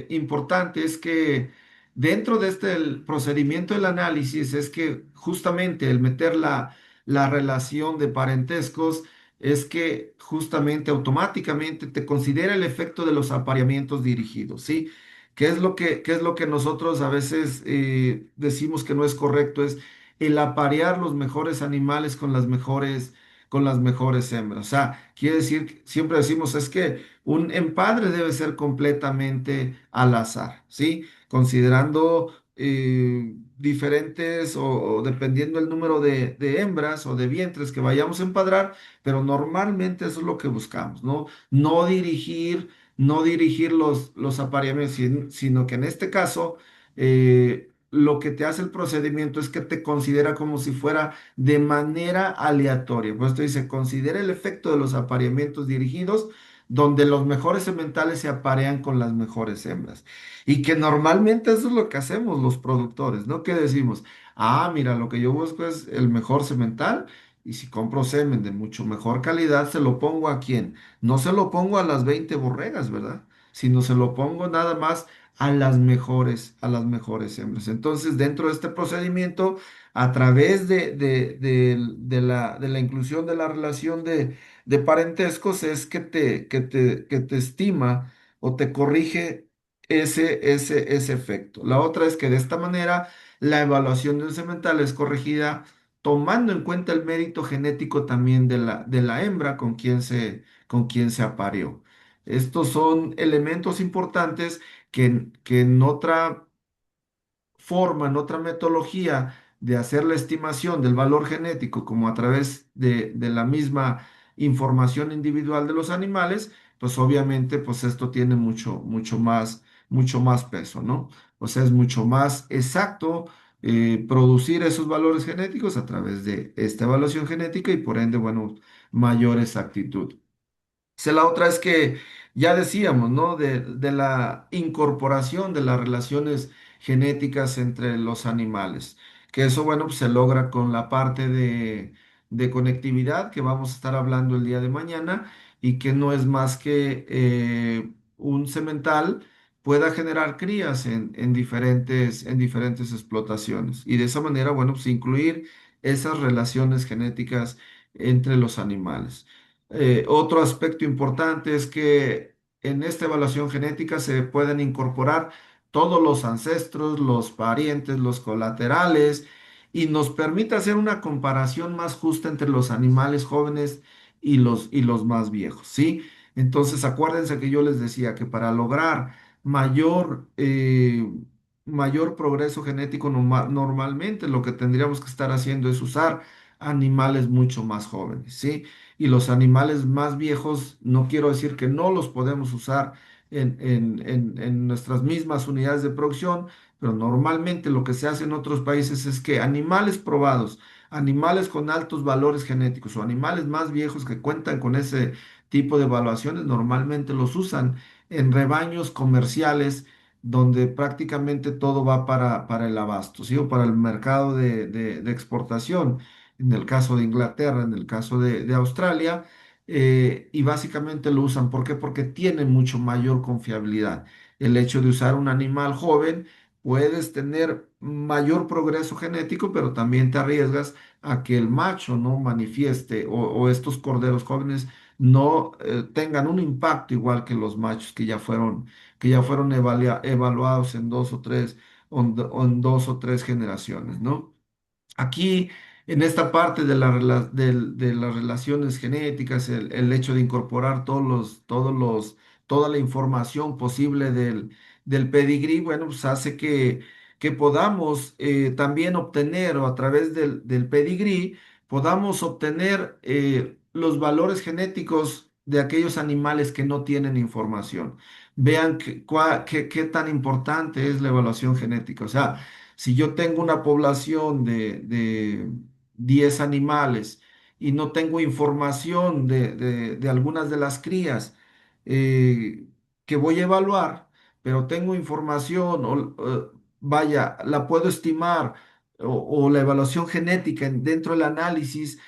importante es que dentro de este el procedimiento del análisis es que justamente el meter la relación de parentescos es que justamente automáticamente te considera el efecto de los apareamientos dirigidos, ¿sí? Qué es lo que nosotros a veces decimos que no es correcto? Es el aparear los mejores animales con las mejores hembras. O sea, quiere decir, siempre decimos, es que un empadre debe ser completamente al azar, ¿sí? Considerando diferentes o dependiendo el número de hembras o de vientres que vayamos a empadrar, pero normalmente eso es lo que buscamos, ¿no? No dirigir los apareamientos, sino que en este caso lo que te hace el procedimiento es que te considera como si fuera de manera aleatoria. Pues esto dice, considera el efecto de los apareamientos dirigidos donde los mejores sementales se aparean con las mejores hembras. Y que normalmente eso es lo que hacemos los productores, ¿no? Que decimos, ah, mira, lo que yo busco es el mejor semental y si compro semen de mucho mejor calidad, se lo pongo a quién. No se lo pongo a las 20 borregas, ¿verdad? Sino se lo pongo nada más a las mejores hembras. Entonces, dentro de este procedimiento, a través de la inclusión de la relación de parentescos es que te estima o te corrige ese efecto. La otra es que de esta manera la evaluación de un semental es corregida tomando en cuenta el mérito genético también de la hembra con quien se apareó. Estos son elementos importantes que en otra forma, en otra metodología de hacer la estimación del valor genético, como a través de la misma información individual de los animales, pues obviamente, pues esto tiene mucho más peso, ¿no? O sea, es mucho más exacto producir esos valores genéticos a través de esta evaluación genética y por ende, bueno, mayor exactitud. La otra es que ya decíamos, ¿no? De la incorporación de las relaciones genéticas entre los animales. Que eso, bueno, pues se logra con la parte de conectividad que vamos a estar hablando el día de mañana y que no es más que un semental pueda generar crías en diferentes explotaciones. Y de esa manera, bueno, pues incluir esas relaciones genéticas entre los animales. Otro aspecto importante es que en esta evaluación genética se pueden incorporar todos los ancestros, los parientes, los colaterales y nos permite hacer una comparación más justa entre los animales jóvenes y los más viejos, ¿sí? Entonces, acuérdense que yo les decía que para lograr mayor, mayor progreso genético normalmente lo que tendríamos que estar haciendo es usar animales mucho más jóvenes, ¿sí? Y los animales más viejos, no quiero decir que no los podemos usar en nuestras mismas unidades de producción, pero normalmente lo que se hace en otros países es que animales probados, animales con altos valores genéticos o animales más viejos que cuentan con ese tipo de evaluaciones, normalmente los usan en rebaños comerciales donde prácticamente todo va para el abasto, ¿sí? O para el mercado de exportación en el caso de Inglaterra, en el caso de Australia, y básicamente lo usan. ¿Por qué? Porque tiene mucho mayor confiabilidad. El hecho de usar un animal joven, puedes tener mayor progreso genético, pero también te arriesgas a que el macho no manifieste o estos corderos jóvenes no tengan un impacto igual que los machos que ya fueron evaluados en dos o tres, o en dos o tres generaciones, ¿no? Aquí, en esta parte de las relaciones genéticas, el hecho de incorporar toda la información posible del pedigrí, bueno, pues hace que podamos también obtener, o a través del pedigrí, podamos obtener los valores genéticos de aquellos animales que no tienen información. vean qué tan importante es la evaluación genética. O sea, si yo tengo una población de 10 animales y no tengo información de algunas de las crías eh, que voy a evaluar, pero tengo información vaya, la puedo estimar o la evaluación genética dentro del análisis.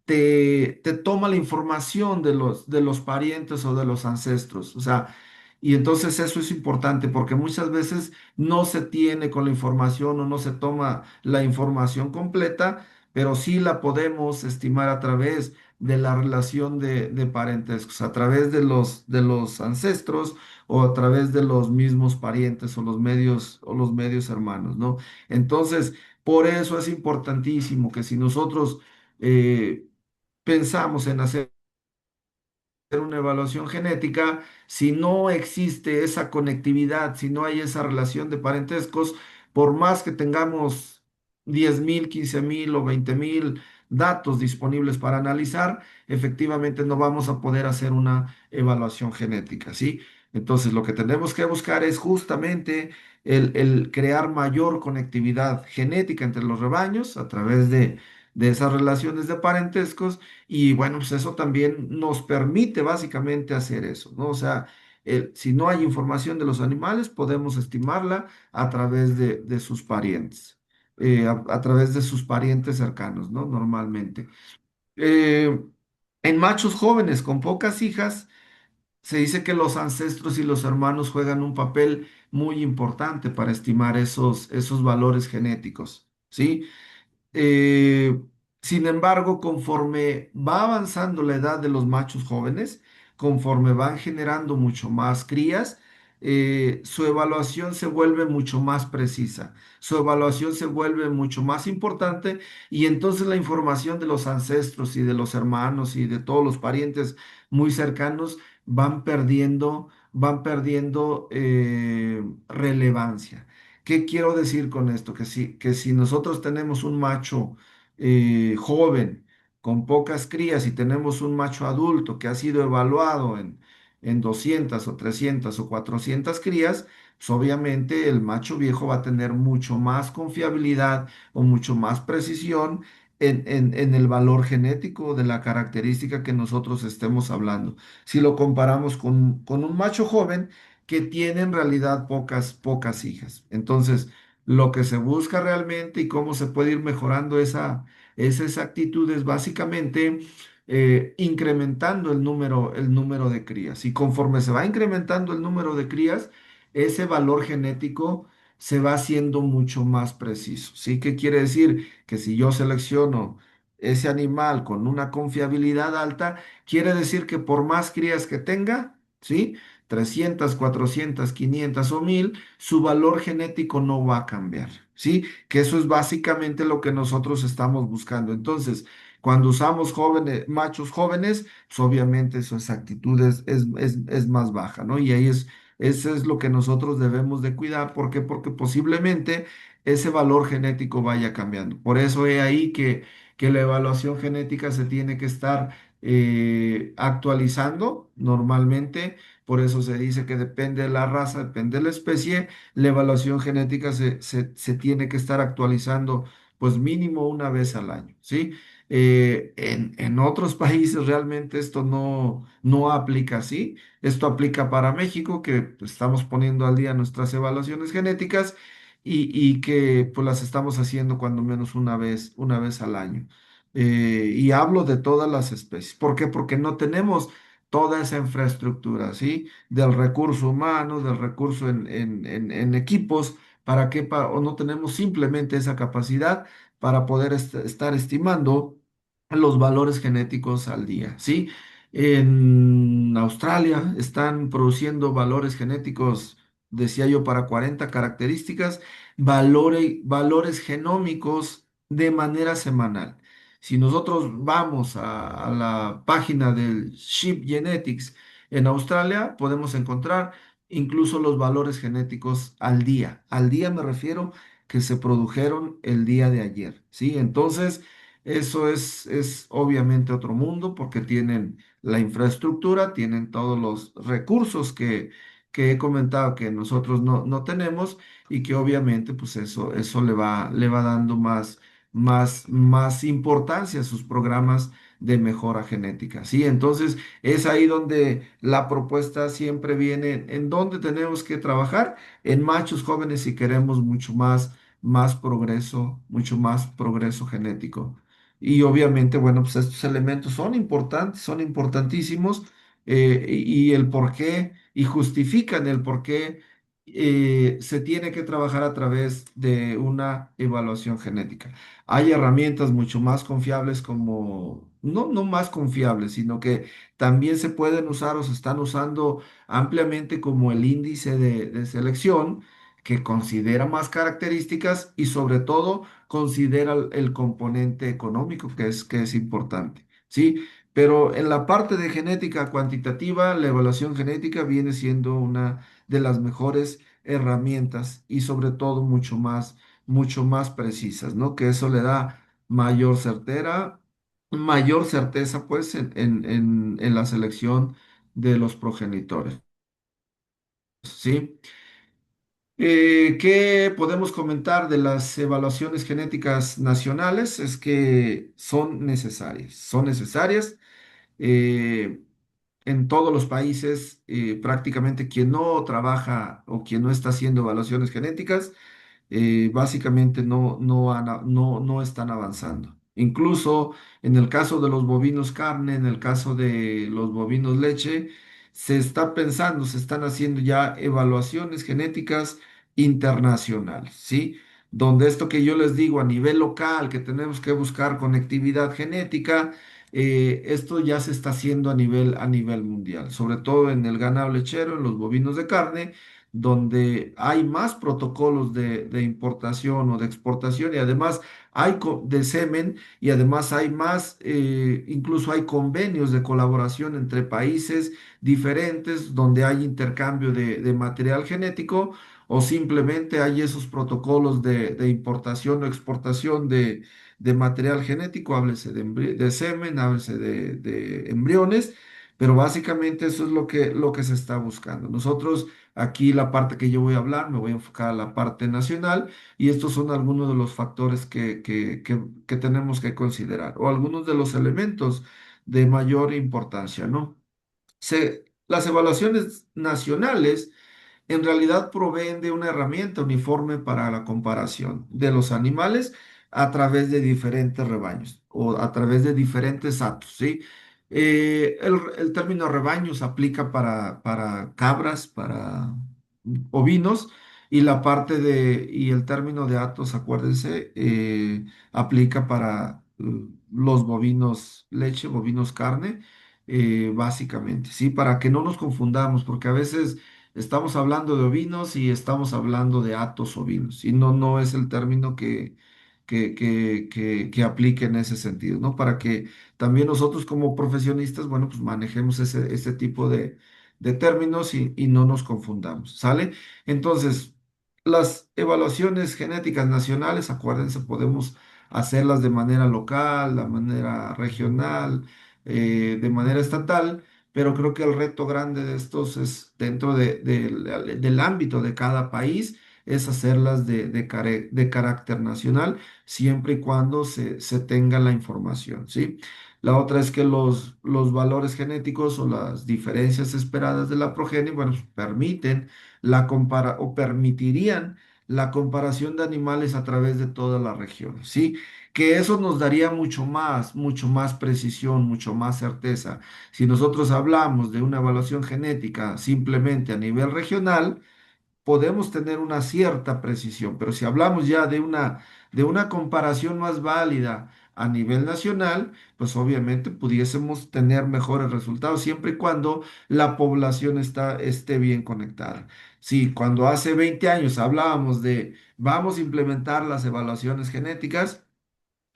Te toma la información de los parientes o de los ancestros. O sea, y entonces eso es importante porque muchas veces no se tiene con la información o no se toma la información completa, pero sí la podemos estimar a través de la relación de parentescos, a través de los ancestros o a través de los mismos parientes o los medios hermanos, ¿no? Entonces, por eso es importantísimo que si nosotros pensamos en hacer una evaluación genética, si no existe esa conectividad, si no hay esa relación de parentescos, por más que tengamos 10,000, 15,000 o 20,000 datos disponibles para analizar, efectivamente no vamos a poder hacer una evaluación genética, ¿sí? Entonces, lo que tenemos que buscar es justamente el crear mayor conectividad genética entre los rebaños a través de esas relaciones de parentescos y bueno, pues eso también nos permite básicamente hacer eso, ¿no? O sea, si no hay información de los animales, podemos estimarla a través de sus parientes, a través de sus parientes cercanos, ¿no? Normalmente. Eh, en machos jóvenes con pocas hijas, se dice que los ancestros y los hermanos juegan un papel muy importante para estimar esos valores genéticos, ¿sí? Eh, Sin embargo, conforme va avanzando la edad de los machos jóvenes, conforme van generando mucho más crías, su evaluación se vuelve mucho más precisa, su evaluación se vuelve mucho más importante y entonces la información de los ancestros y de los hermanos y de todos los parientes muy cercanos van perdiendo relevancia. ¿Qué quiero decir con esto? Que si nosotros tenemos un macho joven con pocas crías y tenemos un macho adulto que ha sido evaluado en 200 o 300 o 400 crías, pues obviamente el macho viejo va a tener mucho más confiabilidad o mucho más precisión en el valor genético de la característica que nosotros estemos hablando. Si lo comparamos con un macho joven, que tiene en realidad pocas hijas. Entonces, lo que se busca realmente y cómo se puede ir mejorando esas actitudes, básicamente incrementando el número de crías. Y conforme se va incrementando el número de crías, ese valor genético se va haciendo mucho más preciso. ¿Sí? ¿Qué quiere decir? Que si yo selecciono ese animal con una confiabilidad alta, quiere decir que por más crías que tenga, ¿sí? 300, 400, 500 o 1000, su valor genético no va a cambiar, ¿sí? Que eso es básicamente lo que nosotros estamos buscando. Entonces, cuando usamos jóvenes, machos jóvenes, pues obviamente su exactitud es más baja, ¿no? Y ahí eso es lo que nosotros debemos de cuidar. ¿Por qué? Porque posiblemente ese valor genético vaya cambiando. Por eso es ahí que la evaluación genética se tiene que estar actualizando normalmente. Por eso se dice que depende de la raza, depende de la especie, la evaluación genética se tiene que estar actualizando pues mínimo una vez al año, ¿sí? En otros países realmente esto no aplica así. Esto aplica para México, que pues, estamos poniendo al día nuestras evaluaciones genéticas y que pues las estamos haciendo cuando menos una vez al año. Y hablo de todas las especies. ¿Por qué? Porque no tenemos toda esa infraestructura, ¿sí? Del recurso humano, del recurso en equipos, ¿para qué? O no tenemos simplemente esa capacidad para poder estar estimando los valores genéticos al día, ¿sí? En Australia están produciendo valores genéticos, decía yo, para 40 características, valores genómicos de manera semanal. Si nosotros vamos a la página del Sheep Genetics en Australia, podemos encontrar incluso los valores genéticos al día. Al día me refiero que se produjeron el día de ayer, ¿sí? Entonces, eso es obviamente otro mundo porque tienen la infraestructura, tienen todos los recursos que he comentado que nosotros no tenemos y que obviamente pues eso le va dando más importancia a sus programas de mejora genética, ¿sí? Entonces es ahí donde la propuesta siempre viene, en donde tenemos que trabajar en machos jóvenes si queremos mucho más progreso genético. Y obviamente, bueno, pues estos elementos son importantes, son importantísimos, y el por qué, y justifican el por qué se tiene que trabajar a través de una evaluación genética. Hay herramientas mucho más confiables como, no más confiables, sino que también se pueden usar o se están usando ampliamente como el índice de selección, que considera más características y sobre todo considera el componente económico, que es importante, ¿sí? Pero en la parte de genética cuantitativa, la evaluación genética viene siendo una de las mejores herramientas y sobre todo mucho más precisas, ¿no? Que eso le da mayor certeza, pues, en la selección de los progenitores, ¿sí? ¿Qué podemos comentar de las evaluaciones genéticas nacionales? Es que son necesarias. eh, en todos los países, prácticamente quien no trabaja o quien no está haciendo evaluaciones genéticas, básicamente no están avanzando. Incluso en el caso de los bovinos carne, en el caso de los bovinos leche, se está pensando, se están haciendo ya evaluaciones genéticas internacionales, ¿sí? Donde esto que yo les digo a nivel local, que tenemos que buscar conectividad genética, esto ya se está haciendo a nivel mundial, sobre todo en el ganado lechero, en los bovinos de carne, donde hay más protocolos de importación o de exportación y además de semen y además hay más, incluso hay convenios de colaboración entre países diferentes donde hay intercambio de material genético o simplemente hay esos protocolos de importación o exportación de material genético, háblese de semen, háblese de embriones, pero básicamente eso es lo que se está buscando. Nosotros aquí la parte que yo voy a hablar, me voy a enfocar a la parte nacional y estos son algunos de los factores que tenemos que considerar o algunos de los elementos de mayor importancia, ¿no? Las evaluaciones nacionales en realidad proveen de una herramienta uniforme para la comparación de los animales a través de diferentes rebaños o a través de diferentes datos, ¿sí? El término rebaño se aplica para cabras, para ovinos, y y el término de atos, acuérdense, aplica para los bovinos leche, bovinos carne, básicamente, ¿sí? Para que no nos confundamos, porque a veces estamos hablando de ovinos y estamos hablando de atos ovinos, y no es el término que aplique en ese sentido, ¿no? Para que también nosotros como profesionistas, bueno, pues manejemos ese tipo de términos y no nos confundamos, ¿sale? Entonces, las evaluaciones genéticas nacionales, acuérdense, podemos hacerlas de manera local, de manera regional, de manera estatal, pero creo que el reto grande de estos es dentro del ámbito de cada país, es hacerlas de carácter nacional, siempre y cuando se tenga la información, ¿sí? La otra es que los valores genéticos o las diferencias esperadas de la progenie, bueno, pues, o permitirían la comparación de animales a través de toda la región, ¿sí? Que eso nos daría mucho más precisión, mucho más certeza. Si nosotros hablamos de una evaluación genética simplemente a nivel regional, podemos tener una cierta precisión, pero si hablamos ya de una comparación más válida a nivel nacional, pues obviamente pudiésemos tener mejores resultados siempre y cuando la población esté bien conectada. Si cuando hace 20 años hablábamos de vamos a implementar las evaluaciones genéticas,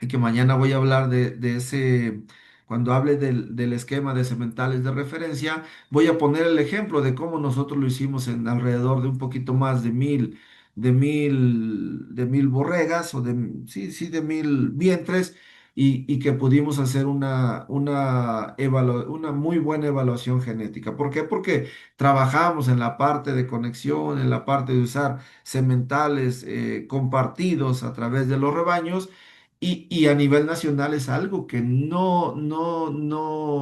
y que mañana voy a hablar de ese, cuando hable del esquema de sementales de referencia, voy a poner el ejemplo de cómo nosotros lo hicimos en alrededor de un poquito más de mil borregas o sí, de 1000 vientres. y que pudimos hacer una muy buena evaluación genética. ¿Por qué? Porque trabajamos en la parte de conexión, en la parte de usar sementales compartidos a través de los rebaños. Y a nivel nacional es algo que no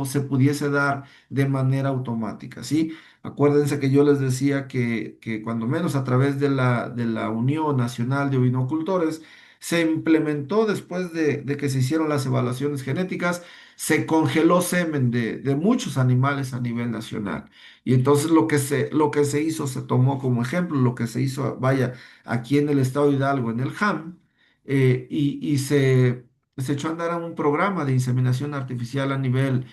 se pudiese dar de manera automática, ¿sí? Acuérdense que yo les decía que cuando menos a través de la Unión Nacional de Ovinocultores se implementó después de que se hicieron las evaluaciones genéticas, se congeló semen de muchos animales a nivel nacional. Y entonces lo que se hizo, se tomó como ejemplo, lo que se hizo, vaya, aquí en el estado de Hidalgo, en el JAM, y se echó a andar un programa de inseminación artificial a nivel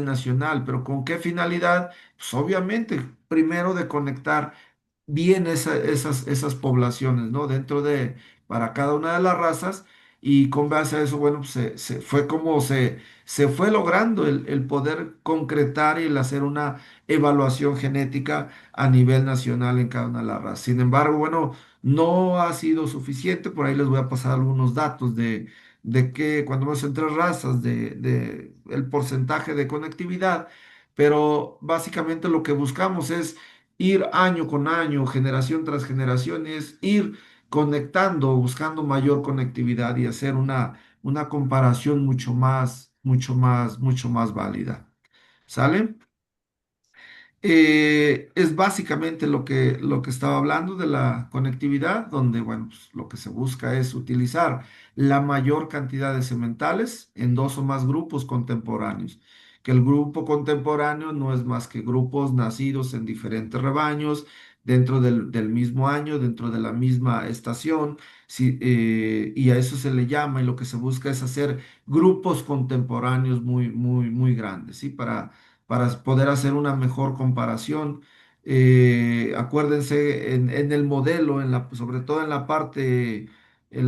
nacional. ¿Pero con qué finalidad? Pues obviamente, primero de conectar bien esas poblaciones, ¿no? Para cada una de las razas, y con base a eso, bueno, pues fue como se fue logrando el poder concretar y el hacer una evaluación genética a nivel nacional en cada una de las razas. Sin embargo, bueno, no ha sido suficiente. Por ahí les voy a pasar algunos datos de que cuando vemos entre razas, de el porcentaje de conectividad, pero básicamente lo que buscamos es ir año con año, generación tras generación, es ir conectando, buscando mayor conectividad y hacer una comparación mucho más válida. ¿Sale? Es básicamente lo que estaba hablando de la conectividad, donde, bueno, pues, lo que se busca es utilizar la mayor cantidad de sementales en dos o más grupos contemporáneos. Que el grupo contemporáneo no es más que grupos nacidos en diferentes rebaños, dentro del mismo año, dentro de la misma estación, sí, y a eso se le llama, y lo que se busca es hacer grupos contemporáneos muy, muy, muy grandes, ¿sí? Para poder hacer una mejor comparación. Acuérdense en el modelo, sobre todo en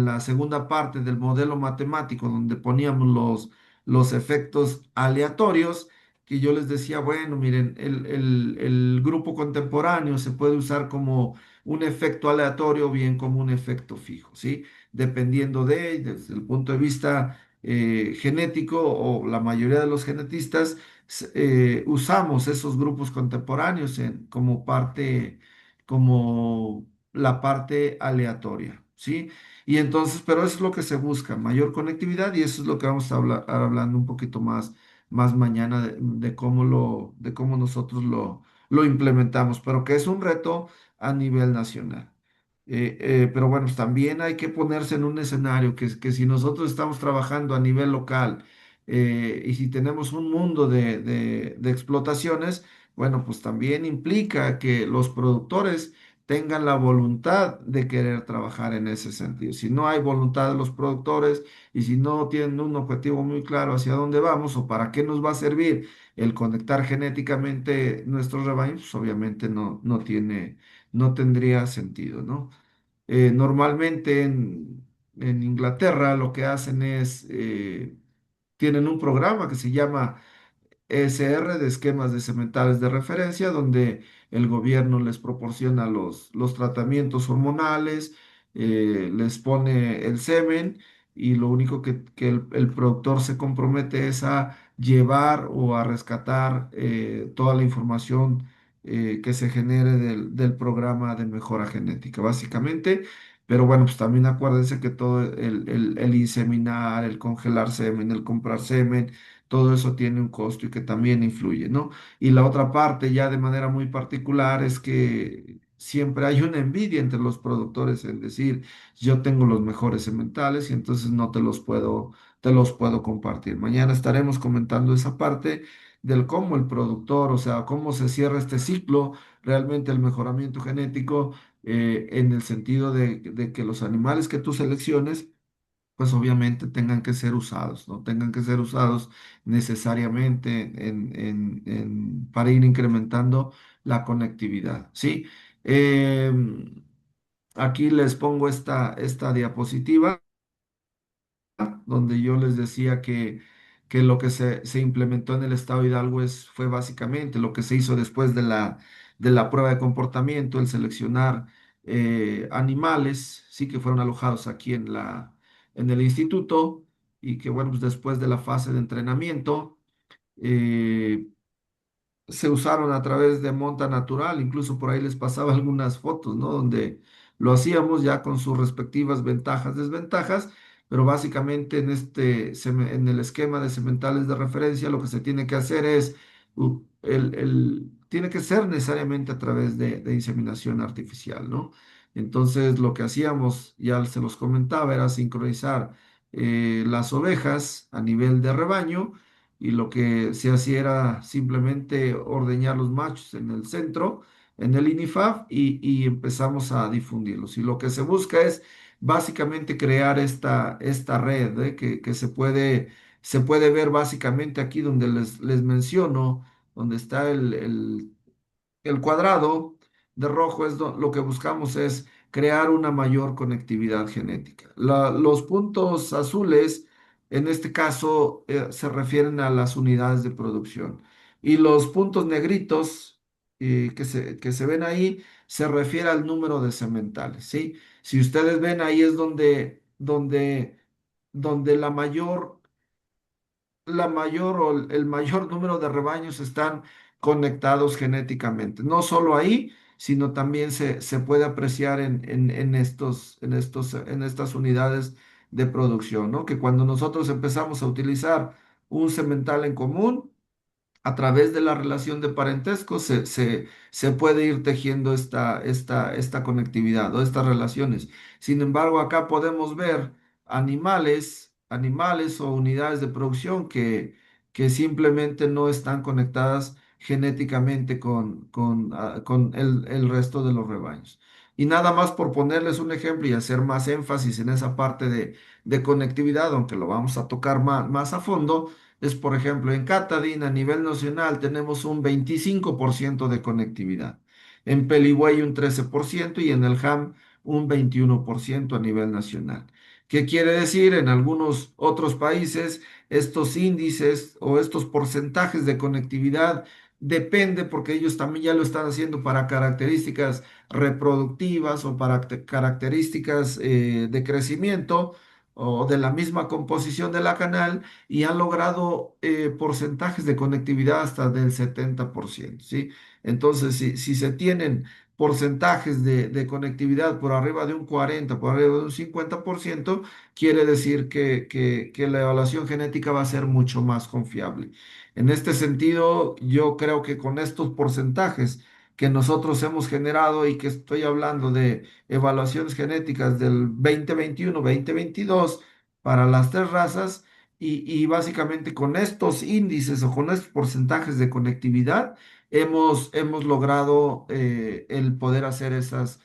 la segunda parte del modelo matemático, donde poníamos los efectos aleatorios, que yo les decía, bueno, miren, el grupo contemporáneo se puede usar como un efecto aleatorio o bien como un efecto fijo, ¿sí? Dependiendo desde el punto de vista genético, o la mayoría de los genetistas usamos esos grupos contemporáneos como la parte aleatoria, ¿sí? Y entonces, pero eso es lo que se busca, mayor conectividad, y eso es lo que vamos a hablar hablando un poquito más mañana de cómo nosotros lo implementamos, pero que es un reto a nivel nacional. Pero bueno, pues también hay que ponerse en un escenario que si nosotros estamos trabajando a nivel local, y si tenemos un mundo de explotaciones, bueno, pues también implica que los productores tengan la voluntad de querer trabajar en ese sentido. Si no hay voluntad de los productores y si no tienen un objetivo muy claro hacia dónde vamos o para qué nos va a servir el conectar genéticamente nuestros rebaños, pues obviamente no tendría sentido, ¿no? Normalmente en Inglaterra lo que hacen es, tienen un programa que se llama ESR, de esquemas de sementales de referencia, donde el gobierno les proporciona los tratamientos hormonales, les pone el semen, y lo único que el productor se compromete es a llevar o a rescatar toda la información que se genere del programa de mejora genética, básicamente. Pero bueno, pues también acuérdense que todo el inseminar, el congelar semen, el comprar semen, todo eso tiene un costo y que también influye, ¿no? Y la otra parte, ya de manera muy particular, es que siempre hay una envidia entre los productores en decir, yo tengo los mejores sementales y entonces no te los puedo compartir. Mañana estaremos comentando esa parte del cómo el productor, o sea, cómo se cierra este ciclo, realmente el mejoramiento genético, en el sentido de que los animales que tú selecciones, pues obviamente tengan que ser usados, ¿no? Tengan que ser usados necesariamente para ir incrementando la conectividad, ¿sí? Aquí les pongo esta diapositiva donde yo les decía que lo que se implementó en el estado de Hidalgo fue básicamente lo que se hizo después de la prueba de comportamiento, el seleccionar animales, sí, que fueron alojados aquí en el instituto, y que, bueno, pues después de la fase de entrenamiento, eh, se usaron a través de monta natural, incluso por ahí les pasaba algunas fotos, ¿no? Donde lo hacíamos ya con sus respectivas ventajas, desventajas, pero básicamente en el esquema de sementales de referencia lo que se tiene que hacer es, tiene que ser necesariamente a través de inseminación artificial, ¿no? Entonces lo que hacíamos, ya se los comentaba, era sincronizar las ovejas a nivel de rebaño y lo que se hacía era simplemente ordeñar los machos en el centro, en el INIFAF, y empezamos a difundirlos. Y lo que se busca es básicamente crear esta red, que se puede ver básicamente aquí donde les menciono, donde está el cuadrado de rojo lo que buscamos es crear una mayor conectividad genética. Los puntos azules, en este caso, se refieren a las unidades de producción. Y los puntos negritos que se ven ahí se refiere al número de sementales, ¿sí? Si ustedes ven ahí es donde la mayor o el mayor número de rebaños están conectados genéticamente. No solo ahí, sino también se puede apreciar en estas unidades de producción, ¿no? Que cuando nosotros empezamos a utilizar un semental en común, a través de la relación de parentesco se puede ir tejiendo esta conectividad o estas relaciones. Sin embargo, acá podemos ver animales o unidades de producción que simplemente no están conectadas genéticamente con el resto de los rebaños. Y nada más por ponerles un ejemplo y hacer más énfasis en esa parte de conectividad, aunque lo vamos a tocar más a fondo, es, por ejemplo, en Catadín a nivel nacional tenemos un 25% de conectividad, en Peligüey un 13% y en el JAM un 21% a nivel nacional. ¿Qué quiere decir? En algunos otros países estos índices o estos porcentajes de conectividad depende porque ellos también ya lo están haciendo para características reproductivas o para características de crecimiento o de la misma composición de la canal y han logrado porcentajes de conectividad hasta del 70%, ¿sí? Entonces, si se tienen porcentajes de conectividad por arriba de un 40, por arriba de un 50%, quiere decir que la evaluación genética va a ser mucho más confiable. En este sentido, yo creo que con estos porcentajes que nosotros hemos generado y que estoy hablando de evaluaciones genéticas del 2021, 2022 para las tres razas, y básicamente con estos índices o con estos porcentajes de conectividad hemos logrado el poder hacer esas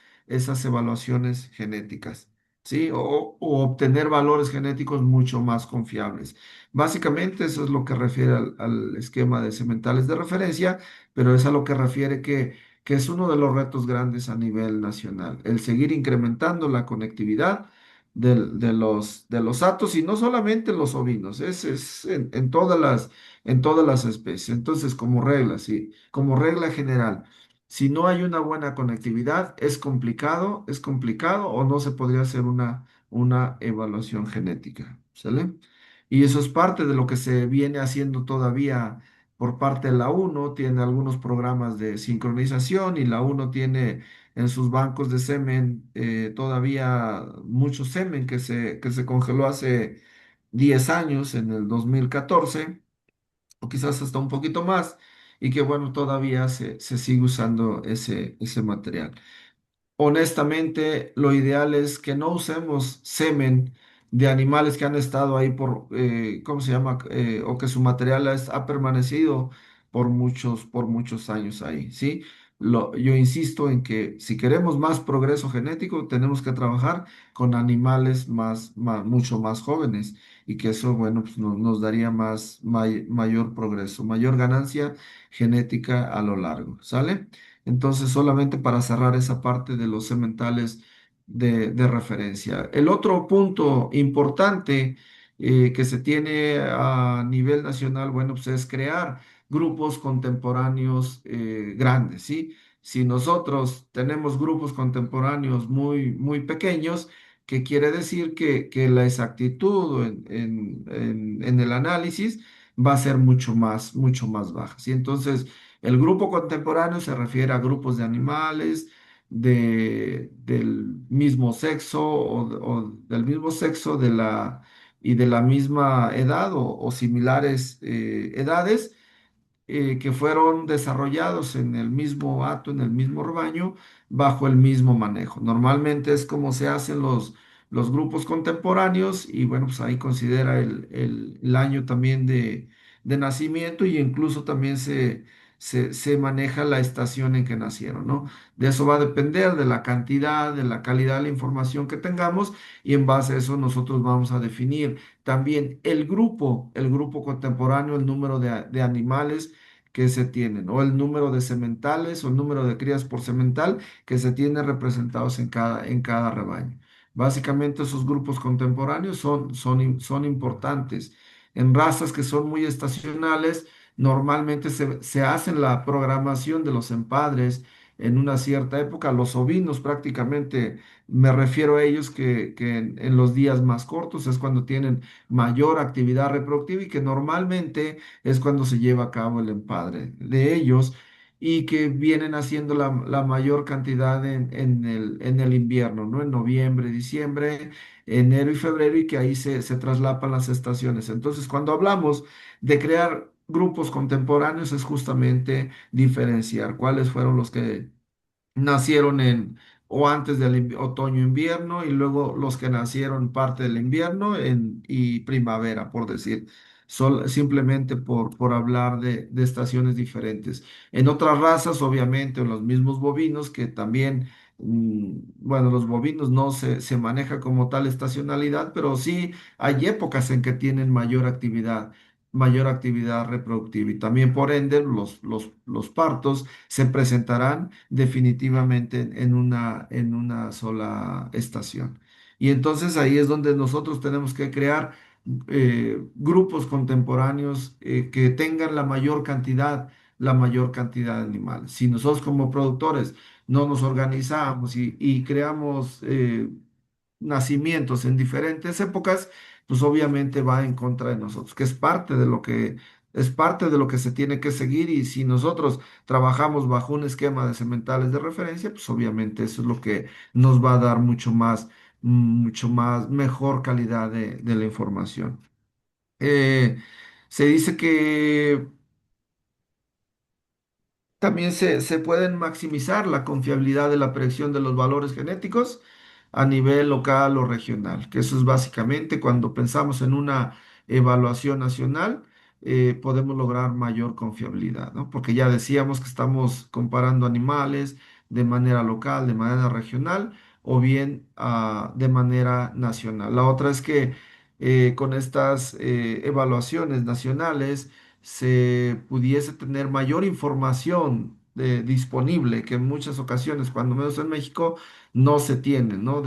evaluaciones genéticas, ¿sí? O obtener valores genéticos mucho más confiables. Básicamente eso es lo que refiere al esquema de sementales de referencia, pero es a lo que refiere que es uno de los retos grandes a nivel nacional, el seguir incrementando la conectividad de los atos y no solamente los ovinos, es en todas las especies. Entonces, como regla, sí, como regla general, si no hay una buena conectividad, es complicado o no se podría hacer una evaluación genética, ¿sale? Y eso es parte de lo que se viene haciendo todavía por parte de la UNO, tiene algunos programas de sincronización y la UNO tiene en sus bancos de semen todavía mucho semen que se congeló hace 10 años, en el 2014 o quizás hasta un poquito más, y que bueno, todavía se sigue usando ese material. Honestamente, lo ideal es que no usemos semen de animales que han estado ahí ¿cómo se llama? O que su material ha permanecido por muchos años ahí, ¿sí? Yo insisto en que si queremos más progreso genético, tenemos que trabajar con animales mucho más jóvenes y que eso, bueno, pues nos daría mayor progreso, mayor ganancia genética a lo largo, ¿sale? Entonces, solamente para cerrar esa parte de los sementales de referencia. El otro punto importante que se tiene a nivel nacional, bueno, pues es crear grupos contemporáneos grandes, ¿sí? Si nosotros tenemos grupos contemporáneos muy pequeños, que quiere decir que la exactitud en el análisis va a ser mucho más baja, ¿sí? Entonces, el grupo contemporáneo se refiere a grupos de animales del mismo sexo o del mismo sexo y de la misma edad o similares edades que fueron desarrollados en el mismo hato, en el mismo rebaño, bajo el mismo manejo. Normalmente es como se hacen los grupos contemporáneos y bueno, pues ahí considera el año también de nacimiento y incluso también se maneja la estación en que nacieron, ¿no? De eso va a depender de la cantidad, de la calidad de la información que tengamos y en base a eso nosotros vamos a definir también el grupo contemporáneo, el número de animales que se tienen, o el número de sementales o el número de crías por semental que se tienen representados en cada rebaño. Básicamente esos grupos contemporáneos son importantes. En razas que son muy estacionales, normalmente se hacen la programación de los empadres en una cierta época. Los ovinos prácticamente me refiero a ellos que en los días más cortos es cuando tienen mayor actividad reproductiva y que normalmente es cuando se lleva a cabo el empadre de ellos y que vienen haciendo la mayor cantidad en el invierno, ¿no? En noviembre, diciembre, enero y febrero y que ahí se traslapan las estaciones. Entonces, cuando hablamos de crear grupos contemporáneos es justamente diferenciar cuáles fueron los que nacieron en o antes del otoño-invierno y luego los que nacieron parte del invierno y primavera, por decir, simplemente por hablar de estaciones diferentes. En otras razas, obviamente, en los mismos bovinos, que también, bueno, los bovinos no se maneja como tal estacionalidad, pero sí hay épocas en que tienen mayor actividad reproductiva y también por ende los partos se presentarán definitivamente en una sola estación. Y entonces ahí es donde nosotros tenemos que crear grupos contemporáneos que tengan la mayor cantidad de animales. Si nosotros como productores no nos organizamos y creamos nacimientos en diferentes épocas, pues obviamente va en contra de nosotros, que es parte de lo que se tiene que seguir y si nosotros trabajamos bajo un esquema de sementales de referencia, pues obviamente eso es lo que nos va a dar mucho más, mejor calidad de la información. Eh, Se dice que también se pueden maximizar la confiabilidad de la predicción de los valores genéticos a nivel local o regional, que eso es básicamente cuando pensamos en una evaluación nacional, podemos lograr mayor confiabilidad, ¿no? Porque ya decíamos que estamos comparando animales de manera local, de manera regional o bien de manera nacional. La otra es que con estas evaluaciones nacionales, se pudiese tener mayor información disponible que en muchas ocasiones, cuando menos en México, no se tiene, ¿no?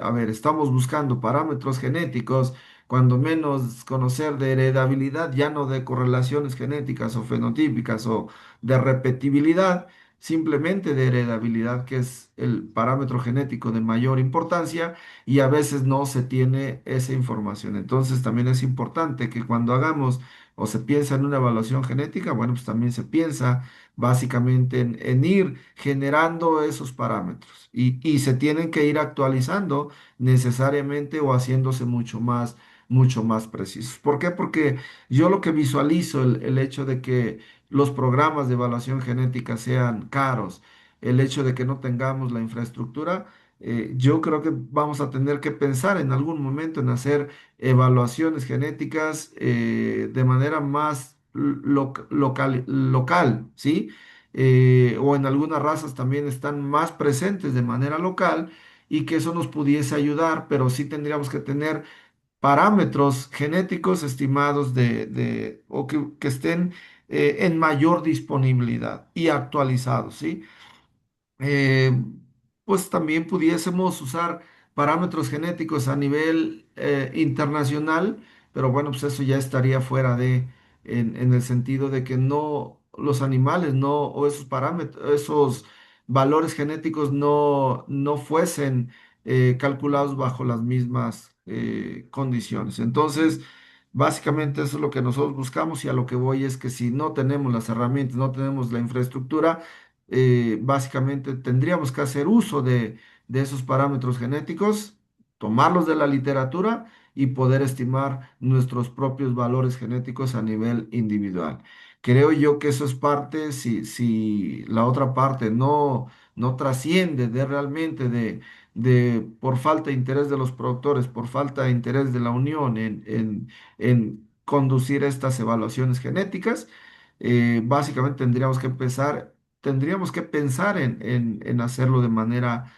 A ver, estamos buscando parámetros genéticos, cuando menos conocer de heredabilidad, ya no de correlaciones genéticas o fenotípicas o de repetibilidad, simplemente de heredabilidad, que es el parámetro genético de mayor importancia y a veces no se tiene esa información. Entonces también es importante que cuando hagamos o se piensa en una evaluación genética, bueno, pues también se piensa básicamente en ir generando esos parámetros y se tienen que ir actualizando necesariamente o haciéndose mucho más precisos. ¿Por qué? Porque yo lo que visualizo, el hecho de que los programas de evaluación genética sean caros, el hecho de que no tengamos la infraestructura, yo creo que vamos a tener que pensar en algún momento en hacer evaluaciones genéticas de manera más local, ¿sí? O en algunas razas también están más presentes de manera local y que eso nos pudiese ayudar, pero sí tendríamos que tener parámetros genéticos estimados o que estén en mayor disponibilidad y actualizados, ¿sí? eh, pues también pudiésemos usar parámetros genéticos a nivel internacional, pero bueno, pues eso ya estaría fuera en el sentido de que no, los animales no, o esos parámetros, esos valores genéticos no fuesen calculados bajo las mismas condiciones. Entonces, básicamente eso es lo que nosotros buscamos y a lo que voy es que si no tenemos las herramientas, no tenemos la infraestructura, básicamente tendríamos que hacer uso de esos parámetros genéticos, tomarlos de la literatura y poder estimar nuestros propios valores genéticos a nivel individual. Creo yo que eso es parte, si la otra parte no trasciende de realmente por falta de interés de los productores, por falta de interés de la Unión en conducir estas evaluaciones genéticas, básicamente tendríamos que pensar en hacerlo de manera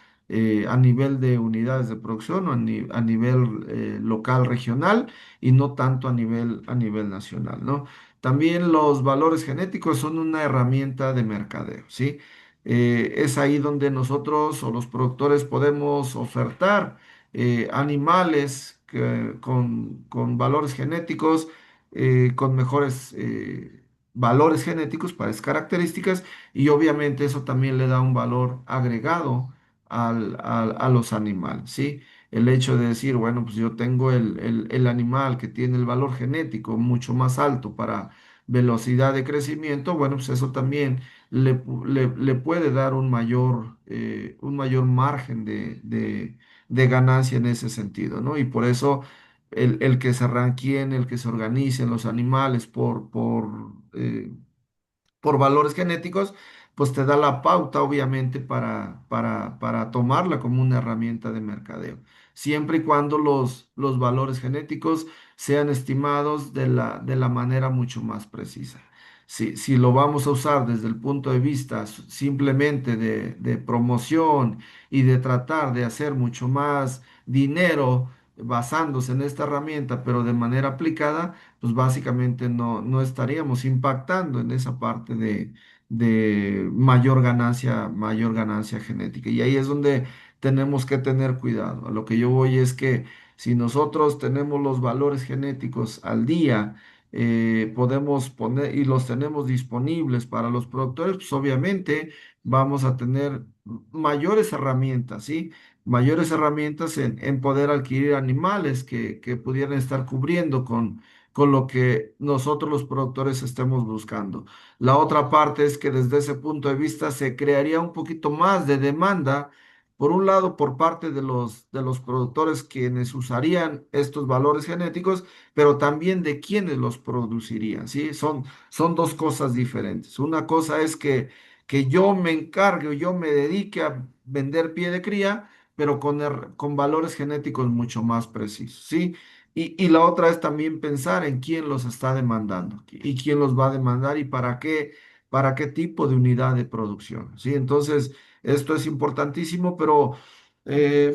a nivel de unidades de producción o a nivel local, regional y no tanto a nivel nacional, ¿no? También los valores genéticos son una herramienta de mercadeo, ¿sí? Es ahí donde nosotros o los productores podemos ofertar animales con valores genéticos, con mejores valores genéticos para esas características y obviamente eso también le da un valor agregado a los animales, ¿sí? El hecho de decir, bueno, pues yo tengo el animal que tiene el valor genético mucho más alto para velocidad de crecimiento, bueno, pues eso también le puede dar un mayor margen de ganancia en ese sentido, ¿no? Y por eso el que se ranqueen, el que se organicen los animales por valores genéticos, pues te da la pauta, obviamente, para tomarla como una herramienta de mercadeo, siempre y cuando los valores genéticos sean estimados de la manera mucho más precisa. Si lo vamos a usar desde el punto de vista simplemente de promoción y de tratar de hacer mucho más dinero basándose en esta herramienta, pero de manera aplicada, pues básicamente no estaríamos impactando en esa parte de mayor ganancia genética. Y ahí es donde tenemos que tener cuidado. A lo que yo voy es que si nosotros tenemos los valores genéticos al día, podemos poner y los tenemos disponibles para los productores, pues obviamente vamos a tener mayores herramientas, ¿sí? Mayores herramientas en poder adquirir animales que pudieran estar cubriendo con lo que nosotros los productores estemos buscando. La otra parte es que desde ese punto de vista se crearía un poquito más de demanda, por un lado, por parte de los productores quienes usarían estos valores genéticos, pero también de quienes los producirían, ¿sí? Son dos cosas diferentes. Una cosa es que yo me encargue o yo me dedique a vender pie de cría, pero con valores genéticos mucho más precisos, ¿sí? Y la otra es también pensar en quién los está demandando y quién los va a demandar y para qué tipo de unidad de producción, ¿sí? Entonces, esto es importantísimo, pero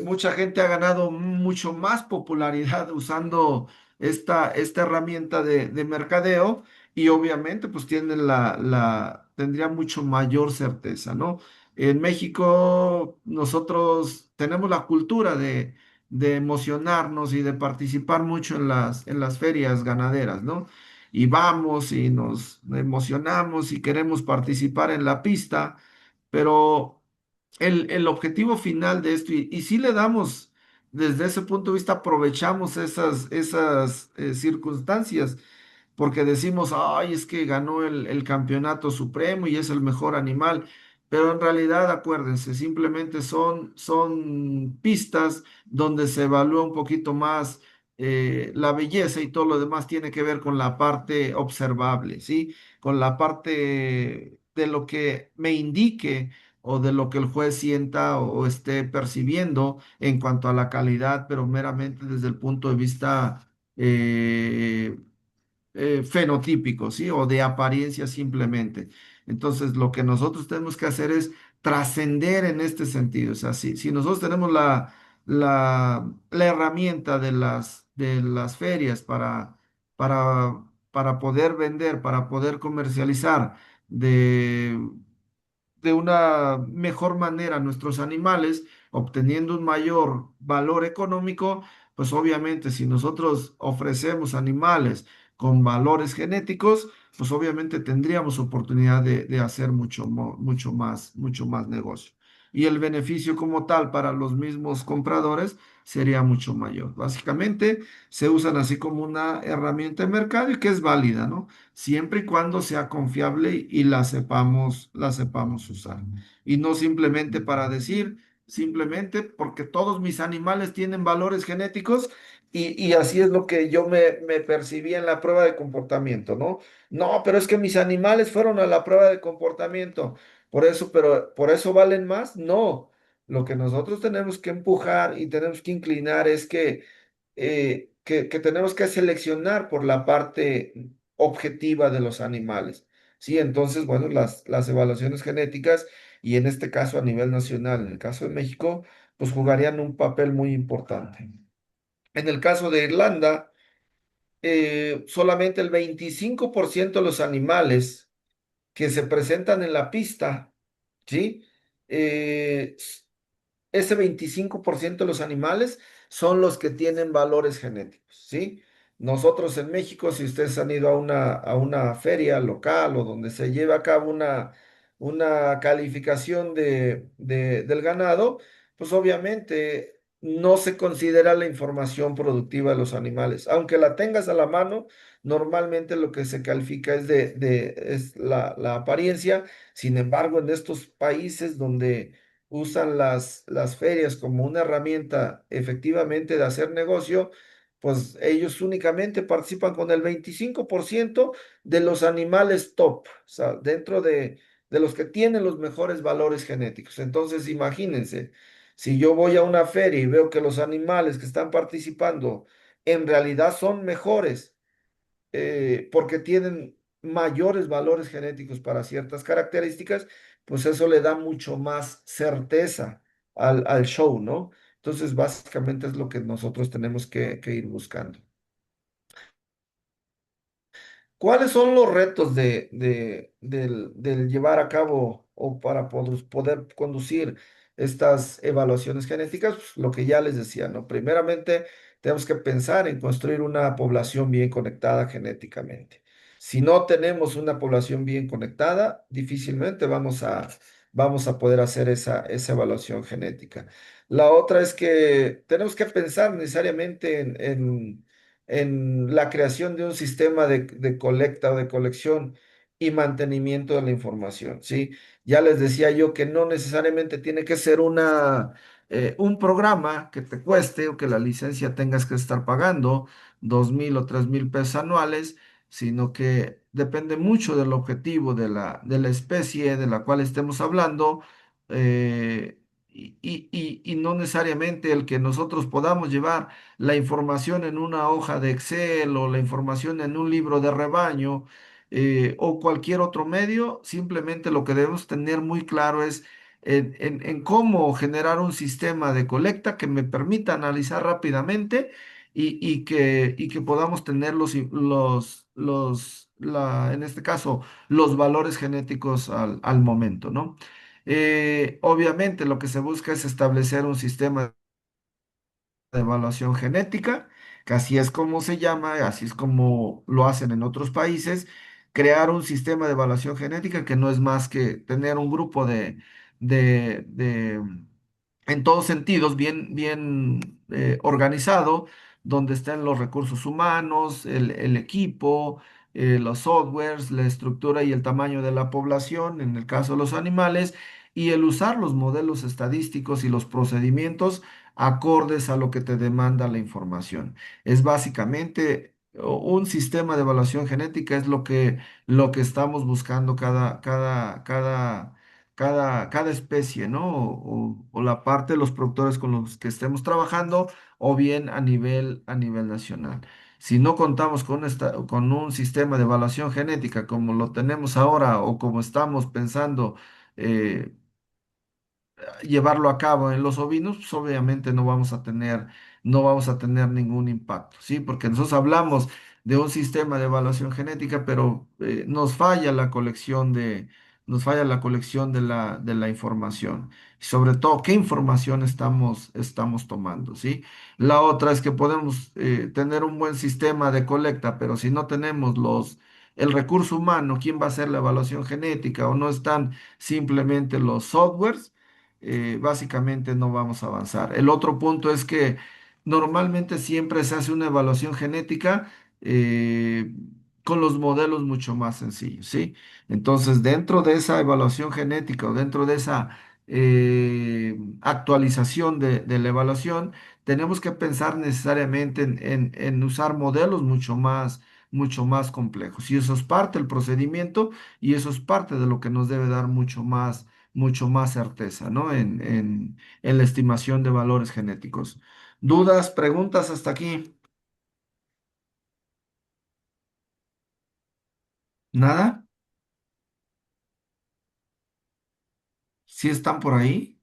mucha gente ha ganado mucho más popularidad usando esta herramienta de mercadeo y obviamente pues tienen tendría mucho mayor certeza, ¿no? En México nosotros tenemos la cultura de emocionarnos y de participar mucho en las ferias ganaderas, ¿no? Y vamos y nos emocionamos y queremos participar en la pista, pero el objetivo final de esto, y si le damos, desde ese punto de vista, aprovechamos esas circunstancias porque decimos, ay, es que ganó el campeonato supremo y es el mejor animal, pero en realidad, acuérdense, simplemente son pistas donde se evalúa un poquito más la belleza y todo lo demás tiene que ver con la parte observable, ¿sí? Con la parte de lo que me indique o de lo que el juez sienta o esté percibiendo en cuanto a la calidad, pero meramente desde el punto de vista fenotípico, ¿sí? O de apariencia simplemente. Entonces, lo que nosotros tenemos que hacer es trascender en este sentido. O sea, si nosotros tenemos la herramienta de las ferias para poder vender, para poder comercializar de de una mejor manera nuestros animales, obteniendo un mayor valor económico, pues obviamente si nosotros ofrecemos animales con valores genéticos, pues obviamente tendríamos oportunidad de hacer mucho más negocio. y el beneficio como tal para los mismos compradores sería mucho mayor. Básicamente se usan así como una herramienta de mercado y que es válida, ¿no? Siempre y cuando sea confiable y la sepamos usar. Y no simplemente para decir, simplemente porque todos mis animales tienen valores genéticos y así es lo que yo me percibí en la prueba de comportamiento, ¿no? No, pero es que mis animales fueron a la prueba de comportamiento, por eso, pero por eso valen más. No, lo que nosotros tenemos que empujar y tenemos que inclinar es que tenemos que seleccionar por la parte objetiva de los animales. Sí, entonces, bueno, las evaluaciones genéticas y en este caso a nivel nacional, en el caso de México, pues jugarían un papel muy importante. En el caso de Irlanda, solamente el 25% de los animales que se presentan en la pista, ¿sí? Eh, Ese 25% de los animales son los que tienen valores genéticos, ¿sí? Nosotros en México, si ustedes han ido a una feria local o donde se lleva a cabo una calificación del ganado, pues obviamente no se considera la información productiva de los animales. Aunque la tengas a la mano, normalmente lo que se califica es la apariencia. Sin embargo, en estos países donde usan las ferias como una herramienta efectivamente de hacer negocio, pues ellos únicamente participan con el 25% de los animales top, o sea, dentro de los que tienen los mejores valores genéticos. Entonces, imagínense, si yo voy a una feria y veo que los animales que están participando en realidad son mejores porque tienen mayores valores genéticos para ciertas características, pues eso le da mucho más certeza al show, ¿no? Entonces, básicamente es lo que nosotros tenemos que ir buscando. ¿Cuáles son los retos del llevar a cabo o para poder conducir estas evaluaciones genéticas? Pues, lo que ya les decía, ¿no? Primeramente, tenemos que pensar en construir una población bien conectada genéticamente. Si no tenemos una población bien conectada, difícilmente vamos a poder hacer esa evaluación genética. La otra es que tenemos que pensar necesariamente en la creación de un sistema de colecta o de colección y mantenimiento de la información, ¿sí? Ya les decía yo que no necesariamente tiene que ser un programa que te cueste o que la licencia tengas que estar pagando 2,000 o 3,000 pesos anuales, sino que depende mucho del objetivo de la especie de la cual estemos hablando. Y no necesariamente el que nosotros podamos llevar la información en una hoja de Excel o la información en un libro de rebaño o cualquier otro medio, simplemente lo que debemos tener muy claro es en cómo generar un sistema de colecta que me permita analizar rápidamente y que podamos tener en este caso, los valores genéticos al momento, ¿no? Obviamente lo que se busca es establecer un sistema de evaluación genética, que así es como se llama, así es como lo hacen en otros países, crear un sistema de evaluación genética que no es más que tener un grupo de en todos sentidos, bien organizado, donde estén los recursos humanos, el equipo, los softwares, la estructura y el tamaño de la población, en el caso de los animales, y el usar los modelos estadísticos y los procedimientos acordes a lo que te demanda la información. Es básicamente un sistema de evaluación genética, es lo que estamos buscando cada especie, ¿no? O la parte de los productores con los que estemos trabajando, o bien a nivel nacional. Si no contamos con un sistema de evaluación genética como lo tenemos ahora o como estamos pensando, eh, llevarlo a cabo en los ovinos, pues obviamente no vamos a tener ningún impacto, ¿sí? Porque nosotros hablamos de un sistema de evaluación genética, pero nos falla la colección de la información. Y sobre todo, ¿qué información estamos tomando, ¿sí? La otra es que podemos tener un buen sistema de colecta, pero si no tenemos el recurso humano, ¿quién va a hacer la evaluación genética? O no están simplemente los softwares, básicamente no vamos a avanzar. El otro punto es que normalmente siempre se hace una evaluación genética eh, con los modelos mucho más sencillos, ¿sí? Entonces, dentro de esa evaluación genética o dentro de esa actualización de la evaluación, tenemos que pensar necesariamente en usar modelos mucho más complejos. Y eso es parte del procedimiento y eso es parte de lo que nos debe dar mucho más certeza, ¿no? En la estimación de valores genéticos. ¿Dudas, preguntas hasta aquí? ¿Nada? ¿Sí están por ahí?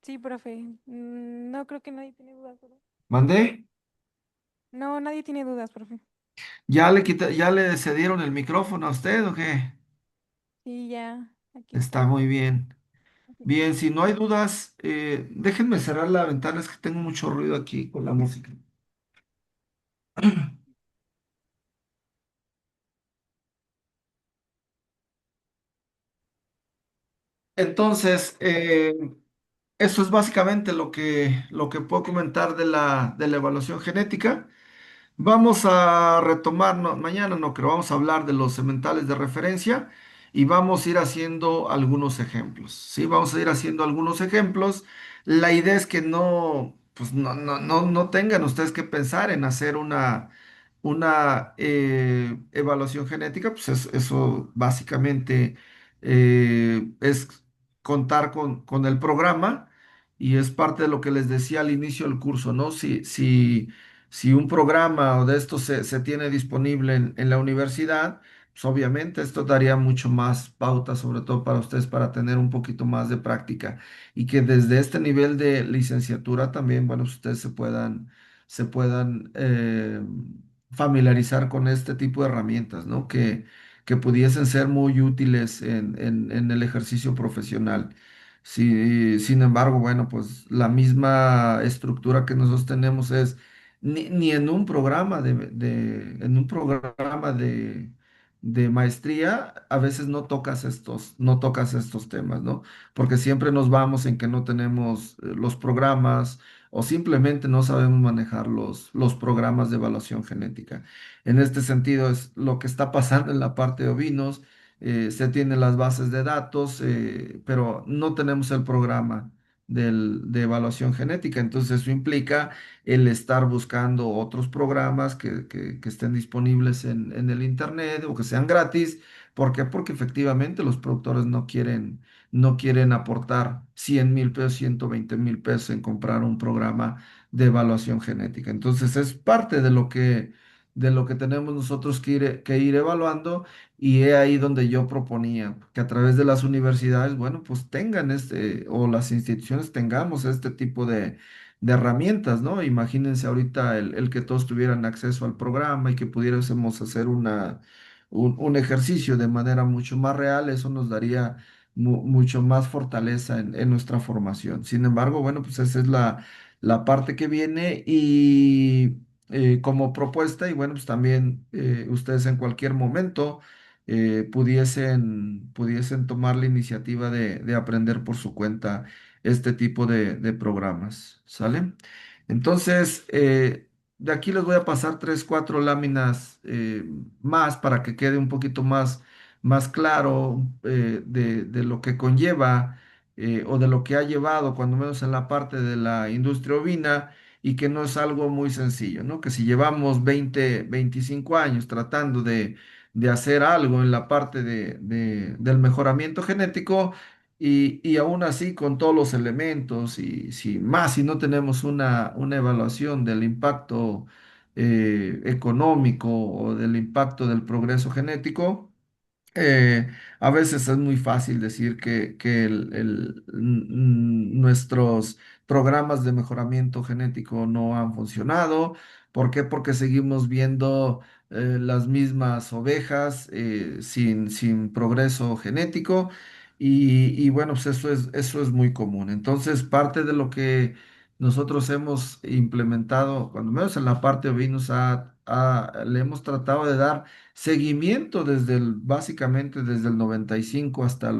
Sí, profe. No creo que nadie tiene dudas, ¿verdad? ¿Mandé? No, nadie tiene dudas, profe. Ya le cedieron el micrófono a usted o qué? Sí, ya, aquí Está estoy. muy bien. Ok. Bien, si no hay dudas, déjenme cerrar la ventana, es que tengo mucho ruido aquí con la música. Entonces, eso es básicamente lo que puedo comentar de la evaluación genética. Vamos a retomar, mañana no creo, vamos a hablar de los sementales de referencia y vamos a ir haciendo algunos ejemplos, ¿sí? Vamos a ir haciendo algunos ejemplos. La idea es que no, pues no tengan ustedes que pensar en hacer una evaluación genética, pues eso básicamente es contar con el programa y es parte de lo que les decía al inicio del curso, ¿no? Si un programa o de esto se tiene disponible en la universidad, pues obviamente esto daría mucho más pauta, sobre todo para ustedes, para tener un poquito más de práctica y que desde este nivel de licenciatura también, bueno, pues ustedes se puedan familiarizar con este tipo de herramientas, ¿no? Que pudiesen ser muy útiles en el ejercicio profesional. Sí, sin embargo, bueno, pues la misma estructura que nosotros tenemos es ni en un programa en un programa de maestría, a veces no tocas estos temas, ¿no? Porque siempre nos vamos en que no tenemos los programas o simplemente no sabemos manejar los programas de evaluación genética. En este sentido es lo que está pasando en la parte de ovinos. Se tienen las bases de datos, pero no tenemos el programa de evaluación genética. Entonces eso implica el estar buscando otros programas que estén disponibles en el Internet o que sean gratis. ¿Por qué? Porque efectivamente los productores no quieren aportar 100,000 pesos, 120,000 pesos en comprar un programa de evaluación genética. Entonces es parte de lo que tenemos nosotros que ir evaluando y es ahí donde yo proponía que a través de las universidades, bueno, pues tengan o las instituciones tengamos este tipo de herramientas, ¿no? Imagínense ahorita el que todos tuvieran acceso al programa y que pudiésemos hacer un ejercicio de manera mucho más real, eso nos daría mucho más fortaleza en nuestra formación. Sin embargo, bueno, pues esa es la parte que viene y como propuesta y bueno, pues también ustedes en cualquier momento pudiesen tomar la iniciativa de aprender por su cuenta este tipo de programas, ¿sale? Entonces, de aquí les voy a pasar tres, cuatro láminas más para que quede un poquito más claro de lo que conlleva o de lo que ha llevado, cuando menos en la parte de la industria ovina, y que no es algo muy sencillo, ¿no? Que si llevamos 25 años tratando de hacer algo en la parte del mejoramiento genético, y aún así, con todos los elementos, y si no tenemos una evaluación del impacto económico o del impacto del progreso genético, eh, a veces es muy fácil decir que nuestros programas de mejoramiento genético no han funcionado. ¿Por qué? Porque seguimos viendo las mismas ovejas sin progreso genético y bueno, pues eso es muy común. Entonces, parte de lo que nosotros hemos implementado, cuando menos en la parte de ovinos, le hemos tratado de dar seguimiento básicamente desde el 95 hasta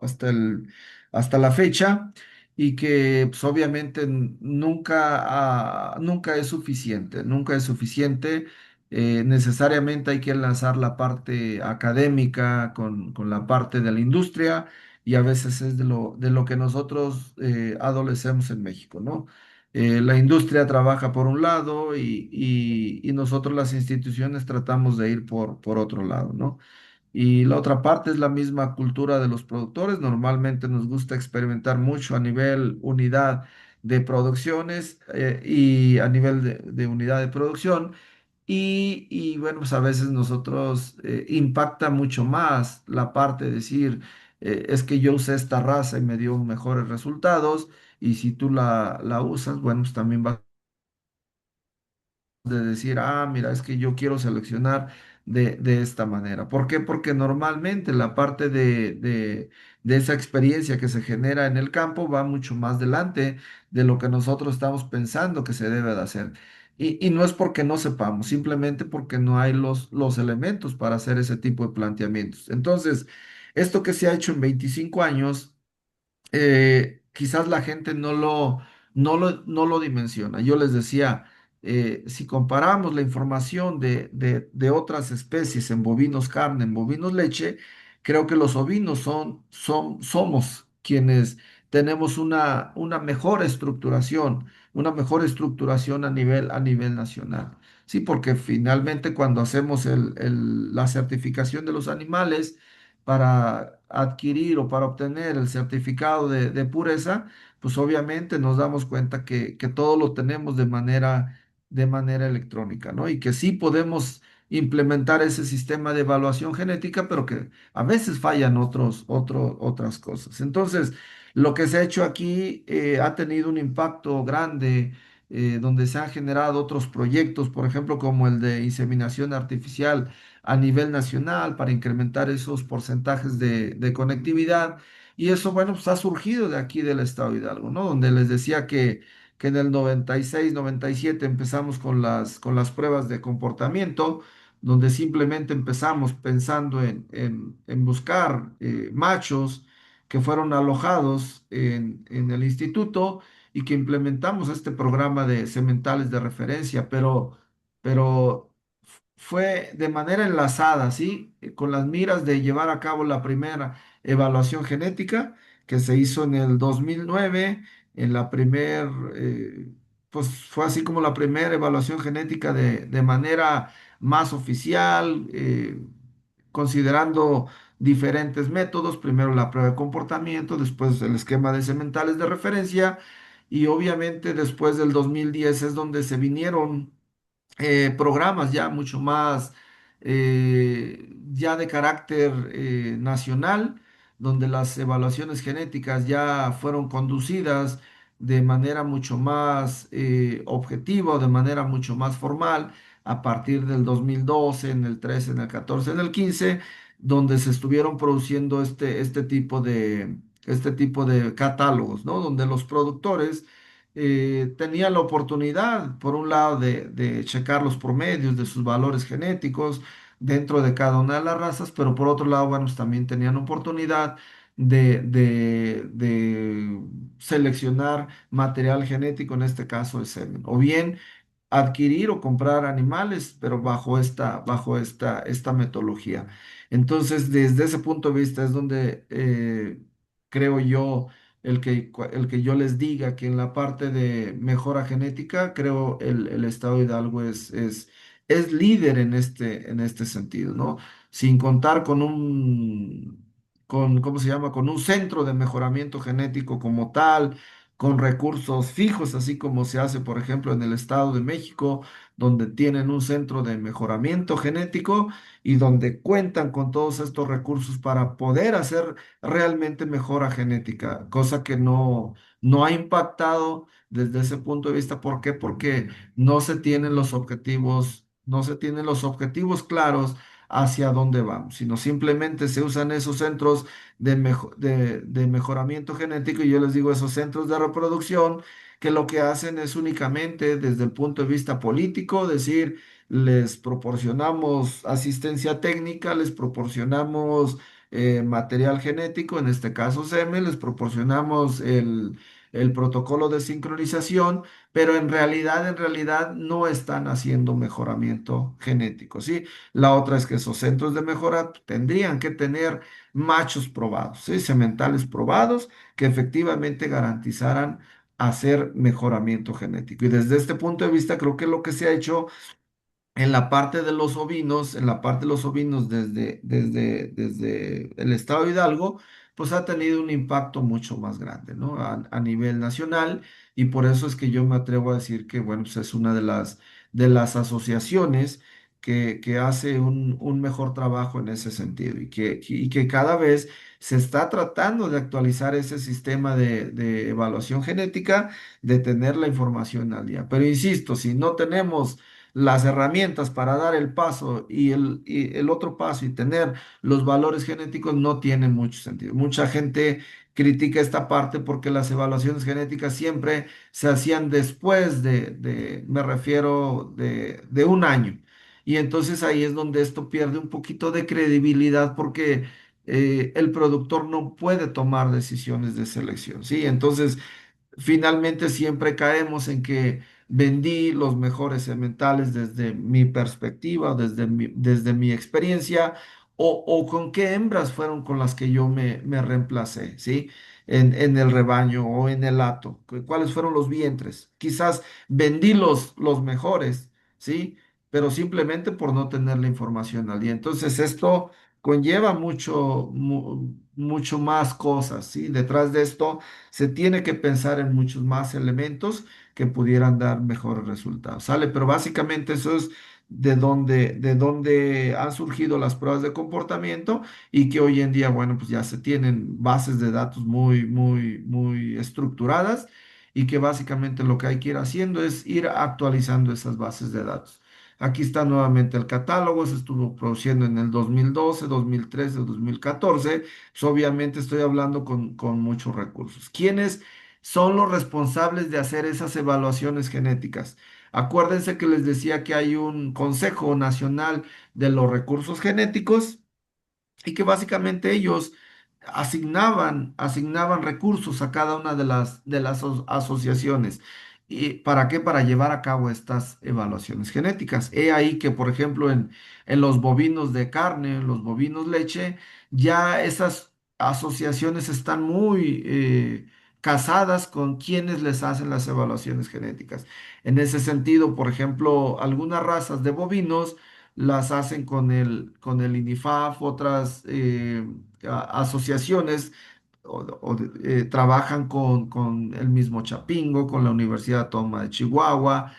hasta el, hasta la fecha y que pues, obviamente nunca es suficiente, nunca es suficiente. Necesariamente hay que enlazar la parte académica con la parte de la industria y a veces es de lo que nosotros adolecemos en México, ¿no? La industria trabaja por un lado y nosotros las instituciones tratamos de ir por otro lado, ¿no? Y la otra parte es la misma cultura de los productores. Normalmente nos gusta experimentar mucho a nivel unidad de producciones y a nivel de unidad de producción. Y bueno, pues a veces nosotros impacta mucho más la parte de decir, es que yo usé esta raza y me dio mejores resultados. Y si tú la usas, bueno, pues también va de decir, ah, mira, es que yo quiero seleccionar de esta manera. ¿Por qué? Porque normalmente la parte de esa experiencia que se genera en el campo va mucho más delante de lo que nosotros estamos pensando que se debe de hacer. Y no es porque no sepamos, simplemente porque no hay los elementos para hacer ese tipo de planteamientos. Entonces, esto que se ha hecho en 25 años quizás la gente no lo dimensiona. Yo les decía, si comparamos la información de otras especies en bovinos carne, en bovinos leche, creo que los ovinos somos quienes tenemos una mejor estructuración a nivel nacional. Sí, porque finalmente cuando hacemos la certificación de los animales, para adquirir o para obtener el certificado de pureza, pues obviamente nos damos cuenta que todo lo tenemos de manera electrónica, ¿no? Y que sí podemos implementar ese sistema de evaluación genética, pero que a veces fallan otras cosas. Entonces, lo que se ha hecho aquí ha tenido un impacto grande. Donde se han generado otros proyectos, por ejemplo, como el de inseminación artificial, a nivel nacional para incrementar esos porcentajes de conectividad. Y eso, bueno, pues ha surgido de aquí del estado de Hidalgo, ¿no? Donde les decía que en el 96, 97 empezamos con las pruebas de comportamiento, donde simplemente empezamos pensando en buscar machos que fueron alojados en el instituto y que implementamos este programa de sementales de referencia, pero fue de manera enlazada, ¿sí? Con las miras de llevar a cabo la primera evaluación genética que se hizo en el 2009, en la primer, pues fue así como la primera evaluación genética de manera más oficial, considerando diferentes métodos, primero la prueba de comportamiento, después el esquema de sementales de referencia y obviamente después del 2010 es donde se vinieron programas ya mucho más ya de carácter nacional, donde las evaluaciones genéticas ya fueron conducidas de manera mucho más objetiva, o de manera mucho más formal, a partir del 2012, en el 13, en el 14, en el 15, donde se estuvieron produciendo este tipo de catálogos, ¿no? Donde los productores tenía la oportunidad, por un lado, de checar los promedios de sus valores genéticos dentro de cada una de las razas, pero por otro lado, bueno, pues también tenían oportunidad de seleccionar material genético, en este caso el semen, o bien adquirir o comprar animales, pero esta metodología. Entonces, desde ese punto de vista es donde creo yo el que yo les diga que en la parte de mejora genética, creo el estado de Hidalgo es líder en este sentido, ¿no? Sin contar ¿cómo se llama? Con un centro de mejoramiento genético como tal, con recursos fijos, así como se hace, por ejemplo, en el Estado de México, donde tienen un centro de mejoramiento genético y donde cuentan con todos estos recursos para poder hacer realmente mejora genética, cosa que no ha impactado desde ese punto de vista. ¿Por qué? Porque no se tienen los objetivos, no se tienen los objetivos claros hacia dónde vamos, sino simplemente se usan esos centros de mejoramiento genético y yo les digo esos centros de reproducción que lo que hacen es únicamente desde el punto de vista político, decir, les proporcionamos asistencia técnica, les proporcionamos material genético, en este caso SEME, les proporcionamos el protocolo de sincronización, pero en realidad no están haciendo mejoramiento genético, ¿sí? La otra es que esos centros de mejora tendrían que tener machos probados, ¿sí? Sementales probados que efectivamente garantizaran hacer mejoramiento genético. Y desde este punto de vista, creo que lo que se ha hecho en la parte de los ovinos, en la parte de los ovinos desde el estado de Hidalgo, pues ha tenido un impacto mucho más grande, ¿no? A nivel nacional, y por eso es que yo me atrevo a decir que, bueno, pues es una de las asociaciones que hace un mejor trabajo en ese sentido y que cada vez se está tratando de actualizar ese sistema de evaluación genética, de tener la información al día. Pero insisto, si no tenemos las herramientas para dar el paso y el otro paso y tener los valores genéticos no tiene mucho sentido. Mucha gente critica esta parte porque las evaluaciones genéticas siempre se hacían después me refiero, de un año. Y entonces ahí es donde esto pierde un poquito de credibilidad porque el productor no puede tomar decisiones de selección, ¿sí? Entonces, finalmente siempre caemos en que vendí los mejores sementales desde mi perspectiva, desde mi experiencia, o con qué hembras fueron con las que yo me reemplacé, ¿sí? En el rebaño o en el hato, cuáles fueron los vientres. Quizás vendí los mejores, ¿sí? Pero simplemente por no tener la información al día. Entonces esto conlleva mucho más cosas, ¿sí? Detrás de esto se tiene que pensar en muchos más elementos que pudieran dar mejores resultados, ¿sale? Pero básicamente eso es de donde han surgido las pruebas de comportamiento y que hoy en día, bueno, pues ya se tienen bases de datos muy, muy, muy estructuradas y que básicamente lo que hay que ir haciendo es ir actualizando esas bases de datos. Aquí está nuevamente el catálogo, se estuvo produciendo en el 2012, 2013, 2014. Pues obviamente estoy hablando con muchos recursos. ¿Quiénes son los responsables de hacer esas evaluaciones genéticas? Acuérdense que les decía que hay un Consejo Nacional de los Recursos Genéticos y que básicamente ellos asignaban recursos a cada una de las asociaciones. ¿Y para qué? Para llevar a cabo estas evaluaciones genéticas. He ahí que, por ejemplo, en los bovinos de carne, en los bovinos leche, ya esas asociaciones están muy casadas con quienes les hacen las evaluaciones genéticas. En ese sentido, por ejemplo, algunas razas de bovinos las hacen con el INIFAF, otras asociaciones trabajan con el mismo Chapingo, con la Universidad Autónoma de Chihuahua,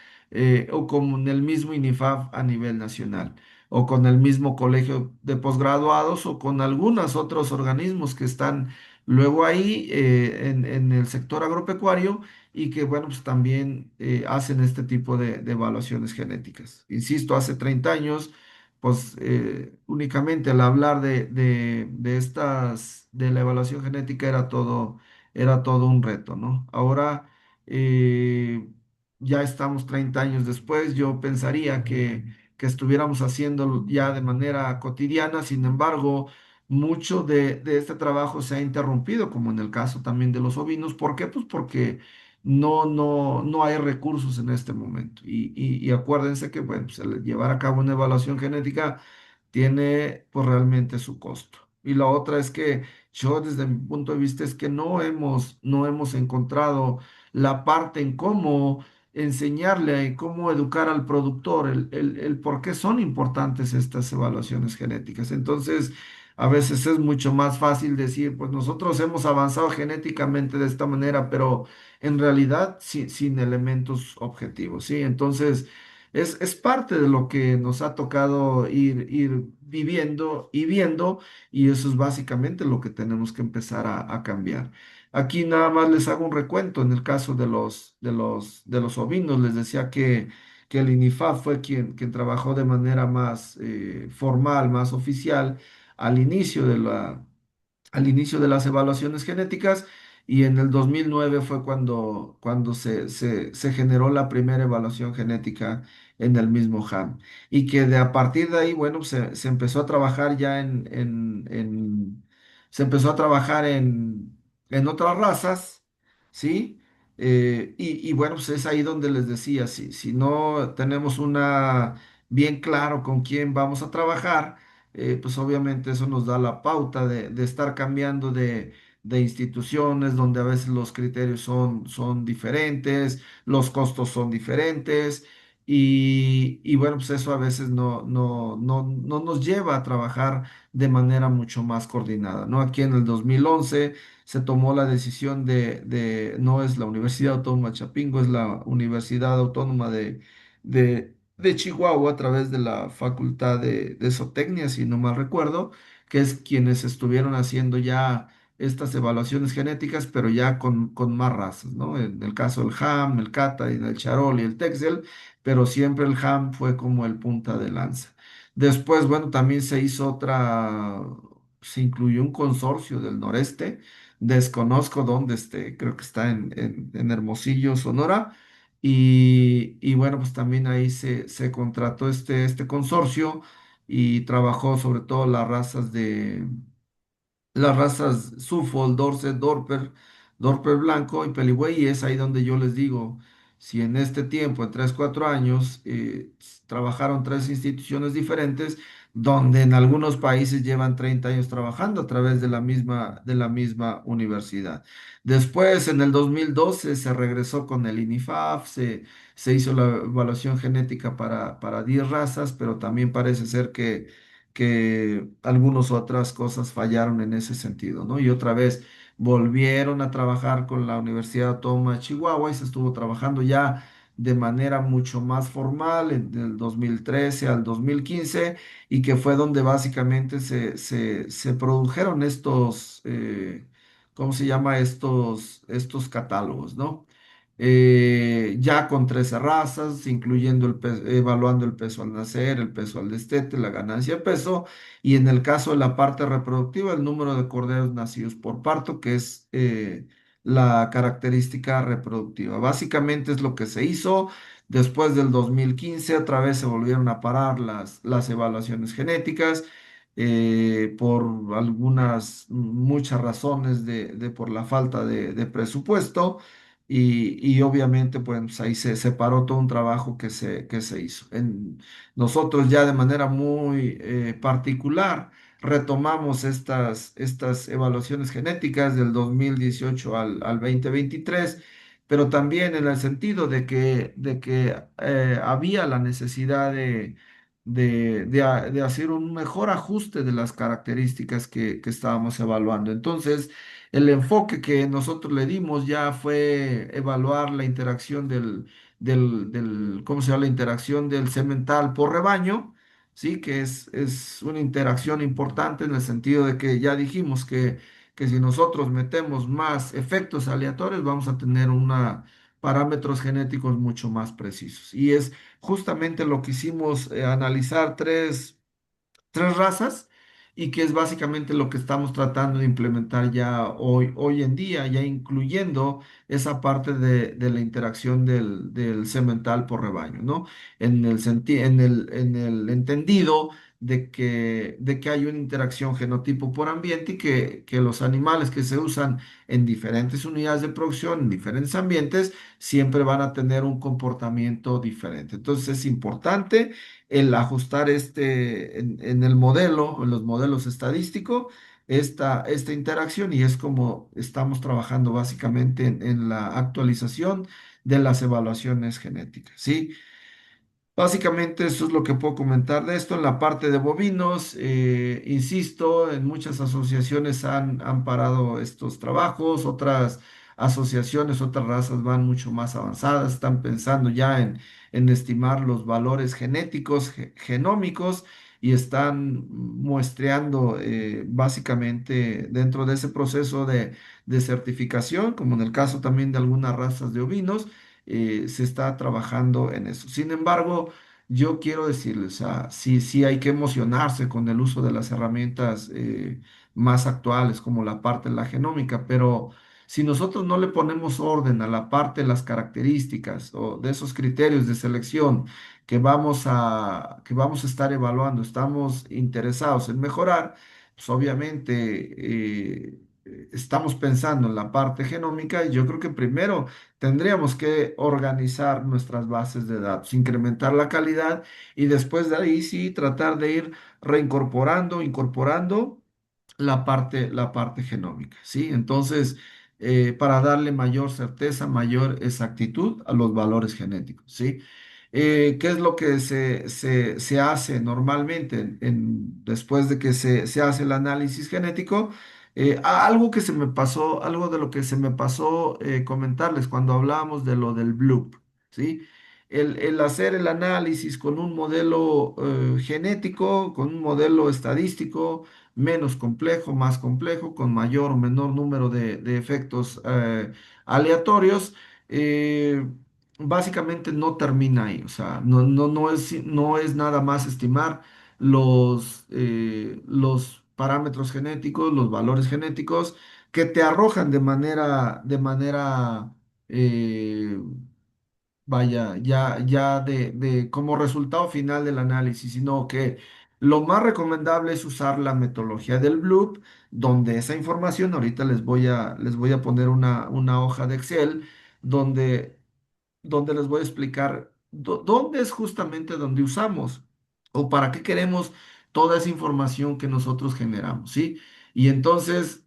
o con el mismo INIFAF a nivel nacional, o con el mismo colegio de posgraduados, o con algunos otros organismos que están luego ahí en el sector agropecuario y que, bueno, pues también hacen este tipo de evaluaciones genéticas. Insisto, hace 30 años, pues únicamente al hablar de la evaluación genética era todo un reto, ¿no? Ahora ya estamos 30 años después, yo pensaría que estuviéramos haciéndolo ya de manera cotidiana, sin embargo, mucho de este trabajo se ha interrumpido, como en el caso también de los ovinos. ¿Por qué? Pues porque no hay recursos en este momento. Y acuérdense que, bueno, pues, el llevar a cabo una evaluación genética tiene pues realmente su costo. Y la otra es que yo desde mi punto de vista es que no hemos encontrado la parte en cómo enseñarle y cómo educar al productor, el por qué son importantes estas evaluaciones genéticas. Entonces, a veces es mucho más fácil decir, pues nosotros hemos avanzado genéticamente de esta manera, pero en realidad sin elementos objetivos, ¿sí? Entonces, es parte de lo que nos ha tocado ir viviendo y viendo, y eso es básicamente lo que tenemos que empezar a cambiar. Aquí nada más les hago un recuento. En el caso de los ovinos, les decía que el INIFAF fue quien trabajó de manera más formal, más oficial al inicio de las evaluaciones genéticas, y en el 2009 fue cuando se generó la primera evaluación genética en el mismo ham. Y que de a partir de ahí, bueno, se empezó a trabajar ya se empezó a trabajar en otras razas, ¿sí? Y bueno, pues es ahí donde les decía, si no tenemos una bien claro con quién vamos a trabajar, pues obviamente eso nos da la pauta de estar cambiando de instituciones donde a veces los criterios son diferentes, los costos son diferentes y bueno, pues eso a veces no nos lleva a trabajar de manera mucho más coordinada, ¿no? Aquí en el 2011 se tomó la decisión no es la Universidad Autónoma de Chapingo, es la Universidad Autónoma de Chihuahua a través de la Facultad de Zootecnia, si no mal recuerdo, que es quienes estuvieron haciendo ya estas evaluaciones genéticas, pero ya con más razas, ¿no? En el caso del Ham, el Cata, y el Charol y el Texel, pero siempre el Ham fue como el punta de lanza. Después, bueno, también se hizo se incluyó un consorcio del noreste, desconozco dónde esté, creo que está en Hermosillo, Sonora, y bueno, pues también ahí se contrató este consorcio y trabajó sobre todo las razas Suffolk, Dorset, Dorper blanco y Peligüey, y es ahí donde yo les digo, si en este tiempo, en 3 4 años, trabajaron tres instituciones diferentes, donde en algunos países llevan 30 años trabajando a través de la misma universidad. Después, en el 2012, se regresó con el INIFAF, se hizo la evaluación genética para 10 razas, pero también parece ser que algunas otras cosas fallaron en ese sentido, ¿no? Y otra vez volvieron a trabajar con la Universidad Autónoma de Chihuahua y se estuvo trabajando ya de manera mucho más formal en el 2013 al 2015 y que fue donde básicamente se produjeron ¿cómo se llama? Estos catálogos, ¿no? Ya con 13 razas, incluyendo evaluando el peso al nacer, el peso al destete, la ganancia de peso, y en el caso de la parte reproductiva, el número de corderos nacidos por parto, que es la característica reproductiva. Básicamente es lo que se hizo. Después del 2015, otra vez se volvieron a parar las evaluaciones genéticas. Por muchas razones por la falta de presupuesto. Y obviamente, pues ahí se separó todo un trabajo que se hizo. Nosotros ya de manera muy particular retomamos estas evaluaciones genéticas del 2018 al 2023, pero también en el sentido de que había la necesidad de hacer un mejor ajuste de las características que estábamos evaluando. Entonces, el enfoque que nosotros le dimos ya fue evaluar la interacción ¿cómo se llama? La interacción del semental por rebaño, ¿sí? Que es una interacción importante en el sentido de que ya dijimos que si nosotros metemos más efectos aleatorios, vamos a tener parámetros genéticos mucho más precisos. Y es justamente lo que hicimos, analizar tres razas y que es básicamente lo que estamos tratando de implementar ya hoy en día, ya incluyendo esa parte de la interacción del semental por rebaño, ¿no? En el entendido de que hay una interacción genotipo por ambiente y que los animales que se usan en diferentes unidades de producción, en diferentes ambientes, siempre van a tener un comportamiento diferente. Entonces es importante el ajustar en el modelo, en los modelos estadísticos, esta interacción y es como estamos trabajando básicamente en la actualización de las evaluaciones genéticas, ¿sí? Básicamente eso es lo que puedo comentar de esto. En la parte de bovinos, insisto, en muchas asociaciones han parado estos trabajos, otras asociaciones, otras razas van mucho más avanzadas, están pensando ya en estimar los valores genéticos, genómicos, y están muestreando básicamente dentro de ese proceso de certificación, como en el caso también de algunas razas de ovinos se está trabajando en eso. Sin embargo, yo quiero decirles, sí hay que emocionarse con el uso de las herramientas más actuales, como la parte de la genómica, pero si nosotros no le ponemos orden a la parte de las características o de esos criterios de selección que vamos a estar evaluando, estamos interesados en mejorar, pues obviamente estamos pensando en la parte genómica y yo creo que primero tendríamos que organizar nuestras bases de datos, incrementar la calidad y después de ahí sí tratar de ir incorporando la parte genómica, ¿sí? Entonces, para darle mayor certeza, mayor exactitud a los valores genéticos, ¿sí? ¿Qué es lo que se hace normalmente después de que se hace el análisis genético? Algo que se me pasó, algo de lo que se me pasó comentarles cuando hablábamos de lo del bloop, ¿sí? El hacer el análisis con un modelo genético, con un modelo estadístico, menos complejo, más complejo, con mayor o menor número de efectos aleatorios. eh, Básicamente no termina ahí, o sea, no es nada más estimar los parámetros genéticos, los valores genéticos que te arrojan de manera eh, vaya, ya de como resultado final del análisis, sino que lo más recomendable es usar la metodología del Bloop, donde esa información, ahorita les voy a poner una hoja de Excel, donde les voy a explicar dónde es justamente donde usamos o para qué queremos toda esa información que nosotros generamos, ¿sí? Y entonces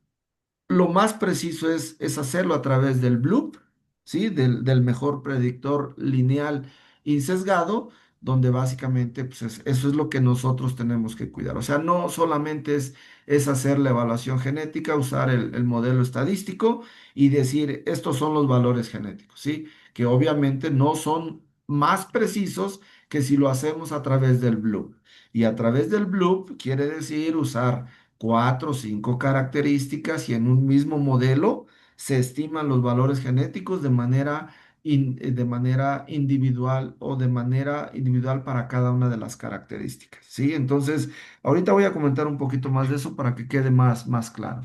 lo más preciso es hacerlo a través del Bloop, ¿sí? Del mejor predictor lineal y sesgado, donde básicamente pues, eso es lo que nosotros tenemos que cuidar. O sea, no solamente es hacer la evaluación genética, usar el modelo estadístico y decir, estos son los valores genéticos, ¿sí? Que obviamente no son más precisos que si lo hacemos a través del Bloop. Y a través del Bloop quiere decir usar cuatro o cinco características y en un mismo modelo se estiman los valores genéticos de manera individual o de manera individual para cada una de las características, ¿sí? Entonces, ahorita voy a comentar un poquito más de eso para que quede más claro.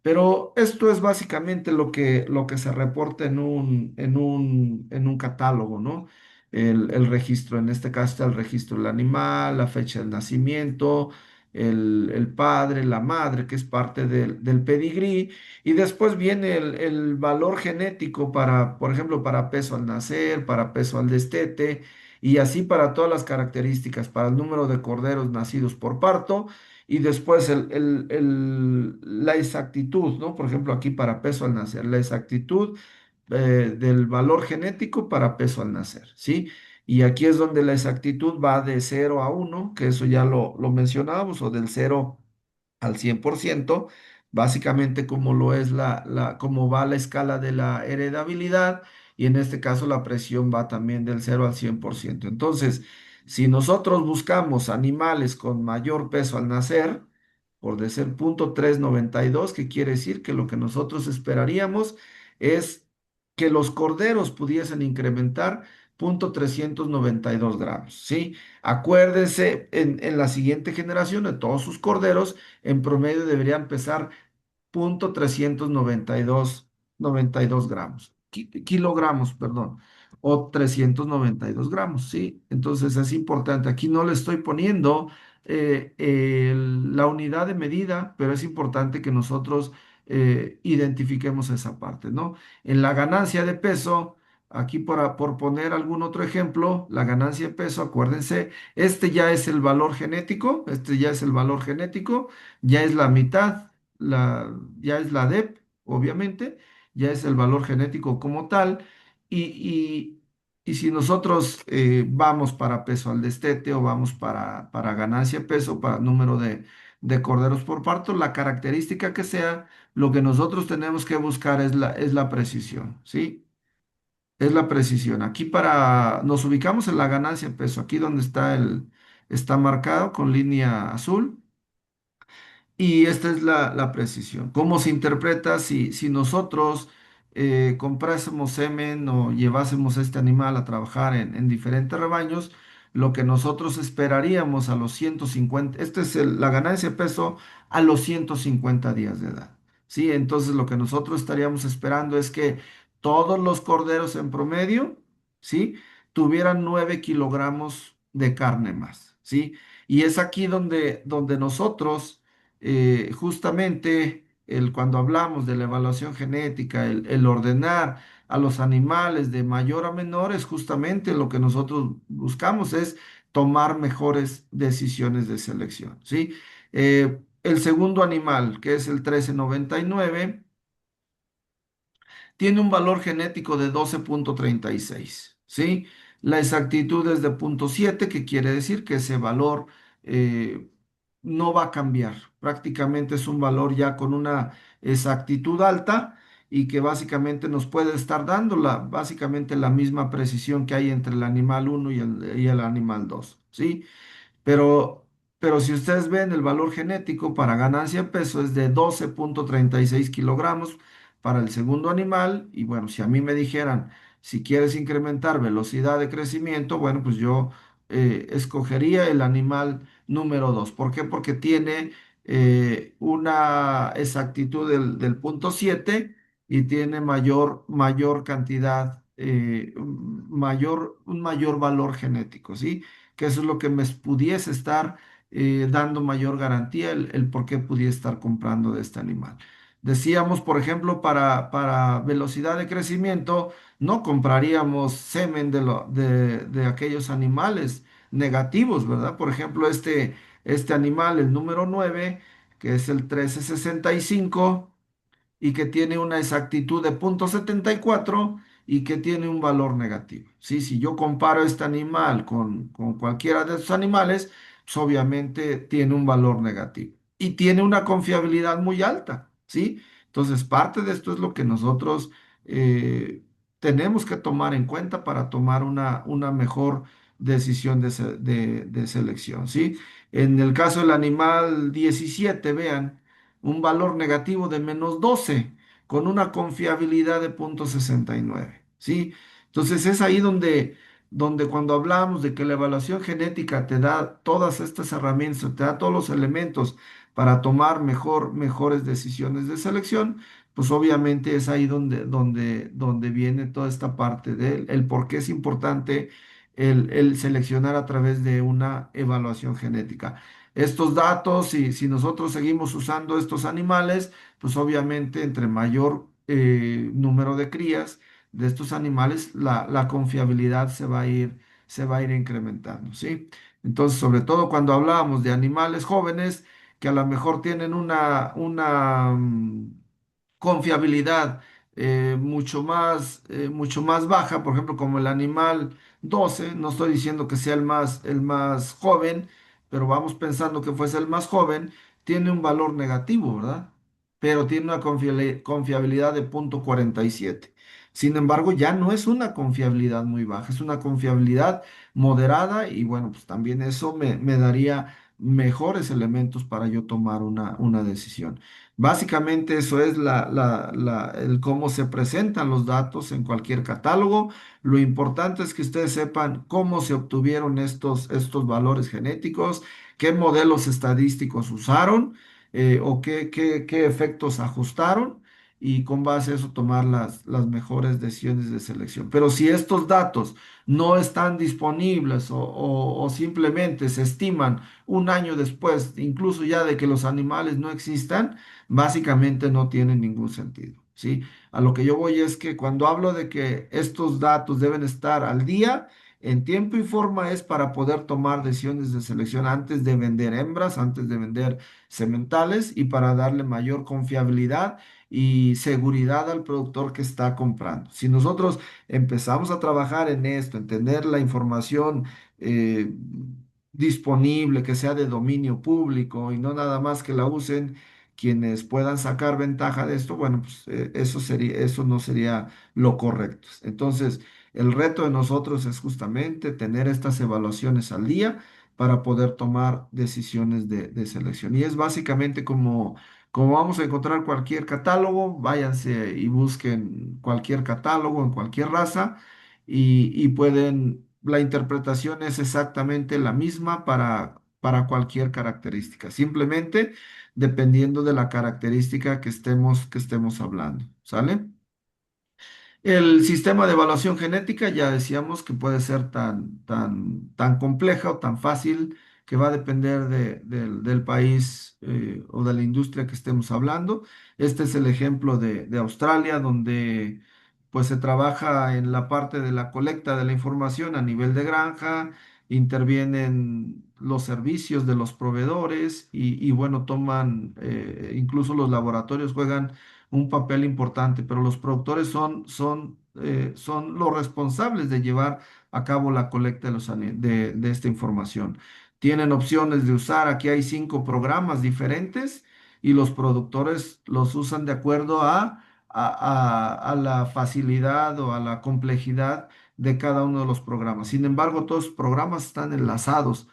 Pero esto es básicamente lo que se reporta en un catálogo, ¿no? El registro, en este caso está el registro del animal, la fecha de nacimiento, el padre, la madre, que es parte del pedigrí, y después viene el valor genético para, por ejemplo, para peso al nacer, para peso al destete, y así para todas las características, para el número de corderos nacidos por parto, y después la exactitud, ¿no? Por ejemplo, aquí para peso al nacer, la exactitud del valor genético para peso al nacer, ¿sí? Y aquí es donde la exactitud va de 0 a 1, que eso ya lo mencionábamos, o del 0 al 100%, básicamente como lo es como va la escala de la heredabilidad, y en este caso la presión va también del 0 al 100%. Entonces, si nosotros buscamos animales con mayor peso al nacer, por decir 0,392, que quiere decir que lo que nosotros esperaríamos es que los corderos pudiesen incrementar 0,392 gramos, ¿sí? Acuérdense, en la siguiente generación de todos sus corderos, en promedio deberían pesar 0,392 gramos, kilogramos, perdón, o 392 gramos, ¿sí? Entonces es importante, aquí no le estoy poniendo la unidad de medida, pero es importante que nosotros identifiquemos esa parte, ¿no? En la ganancia de peso, aquí por poner algún otro ejemplo, la ganancia de peso, acuérdense, este ya es el valor genético, ya es la mitad, ya es la DEP, obviamente, ya es el valor genético como tal, y, y- y si nosotros vamos para peso al destete o vamos para ganancia de peso, para número de corderos por parto, la característica que sea, lo que nosotros tenemos que buscar es la precisión, ¿sí? Es la precisión. Aquí nos ubicamos en la ganancia de peso, aquí donde está marcado con línea azul. Y esta es la precisión. ¿Cómo se interpreta si nosotros comprásemos semen o llevásemos este animal a trabajar en diferentes rebaños? Lo que nosotros esperaríamos a los 150, esta es la ganancia de peso a los 150 días de edad. ¿Sí? Entonces lo que nosotros estaríamos esperando es que todos los corderos en promedio, ¿sí? Tuvieran 9 kilogramos de carne más, ¿sí? Y es aquí donde nosotros, justamente, cuando hablamos de la evaluación genética, el ordenar a los animales de mayor a menor, es justamente lo que nosotros buscamos, es tomar mejores decisiones de selección, ¿sí? El segundo animal, que es el 1399, tiene un valor genético de 12,36, ¿sí? La exactitud es de 0,7, que quiere decir que ese valor eh, no va a cambiar. Prácticamente es un valor ya con una exactitud alta y que básicamente nos puede estar dando básicamente la misma precisión que hay entre el animal uno y el animal 2, ¿sí? Pero, pero si ustedes ven el valor genético para ganancia de peso es de 12,36 kilogramos para el segundo animal. Y bueno, si a mí me dijeran, si quieres incrementar velocidad de crecimiento, bueno, pues yo escogería el animal número 2. ¿Por qué? Porque tiene una exactitud del 0,7 y tiene mayor cantidad, un mayor valor genético, ¿sí? Que eso es lo que me pudiese estar dando mayor garantía, el por qué pudiese estar comprando de este animal. Decíamos, por ejemplo, para velocidad de crecimiento, no compraríamos semen de aquellos animales negativos, ¿verdad? Por ejemplo, este animal, el número 9, que es el 1365 y que tiene una exactitud de 0,74 y que tiene un valor negativo. ¿Sí? Si yo comparo este animal con cualquiera de estos animales, pues obviamente tiene un valor negativo y tiene una confiabilidad muy alta. ¿Sí? Entonces, parte de esto es lo que nosotros tenemos que tomar en cuenta para tomar una mejor decisión de selección. ¿Sí? En el caso del animal 17, vean un valor negativo de -12 con una confiabilidad de 0,69, ¿sí? Entonces es ahí donde cuando hablamos de que la evaluación genética te da todas estas herramientas, te da todos los elementos para tomar mejores decisiones de selección, pues obviamente es ahí donde viene toda esta parte del el por qué es importante el seleccionar a través de una evaluación genética. Estos datos, si nosotros seguimos usando estos animales, pues obviamente entre mayor número de crías de estos animales, la confiabilidad se va a ir incrementando, ¿sí? Entonces, sobre todo cuando hablábamos de animales jóvenes que a lo mejor tienen una confiabilidad mucho más baja, por ejemplo, como el animal 12, no estoy diciendo que sea el más joven, pero vamos pensando que fuese el más joven, tiene un valor negativo, ¿verdad? Pero tiene una confiabilidad de 0,47. Sin embargo, ya no es una confiabilidad muy baja, es una confiabilidad moderada y bueno, pues también eso me daría mejores elementos para yo tomar una decisión. Básicamente eso es el cómo se presentan los datos en cualquier catálogo. Lo importante es que ustedes sepan cómo se obtuvieron estos valores genéticos, qué modelos estadísticos usaron o qué efectos ajustaron y con base a eso tomar las mejores decisiones de selección. Pero si estos datos no están disponibles o simplemente se estiman un año después, incluso ya de que los animales no existan, básicamente no tiene ningún sentido, ¿sí? A lo que yo voy es que cuando hablo de que estos datos deben estar al día, en tiempo y forma es para poder tomar decisiones de selección antes de vender hembras, antes de vender sementales y para darle mayor confiabilidad y seguridad al productor que está comprando. Si nosotros empezamos a trabajar en esto, en tener la información eh, disponible, que sea de dominio público y no nada más que la usen quienes puedan sacar ventaja de esto, bueno, pues eso no sería lo correcto. Entonces, el reto de nosotros es justamente tener estas evaluaciones al día para poder tomar decisiones de selección. Y es básicamente como vamos a encontrar cualquier catálogo, váyanse y busquen cualquier catálogo en cualquier raza y la interpretación es exactamente la misma para cualquier característica. Simplemente dependiendo de la característica que estemos hablando, ¿sale? El sistema de evaluación genética ya decíamos que puede ser tan compleja o tan fácil que va a depender del país o de la industria que estemos hablando. Este es el ejemplo de Australia, donde pues se trabaja en la parte de la colecta de la información a nivel de granja, intervienen los servicios de los proveedores y bueno, toman, incluso los laboratorios juegan un papel importante, pero los productores son los responsables de llevar a cabo la colecta de esta información. Tienen opciones de usar, aquí hay 5 programas diferentes y los productores los usan de acuerdo a la facilidad o a la complejidad de cada uno de los programas. Sin embargo, todos los programas están enlazados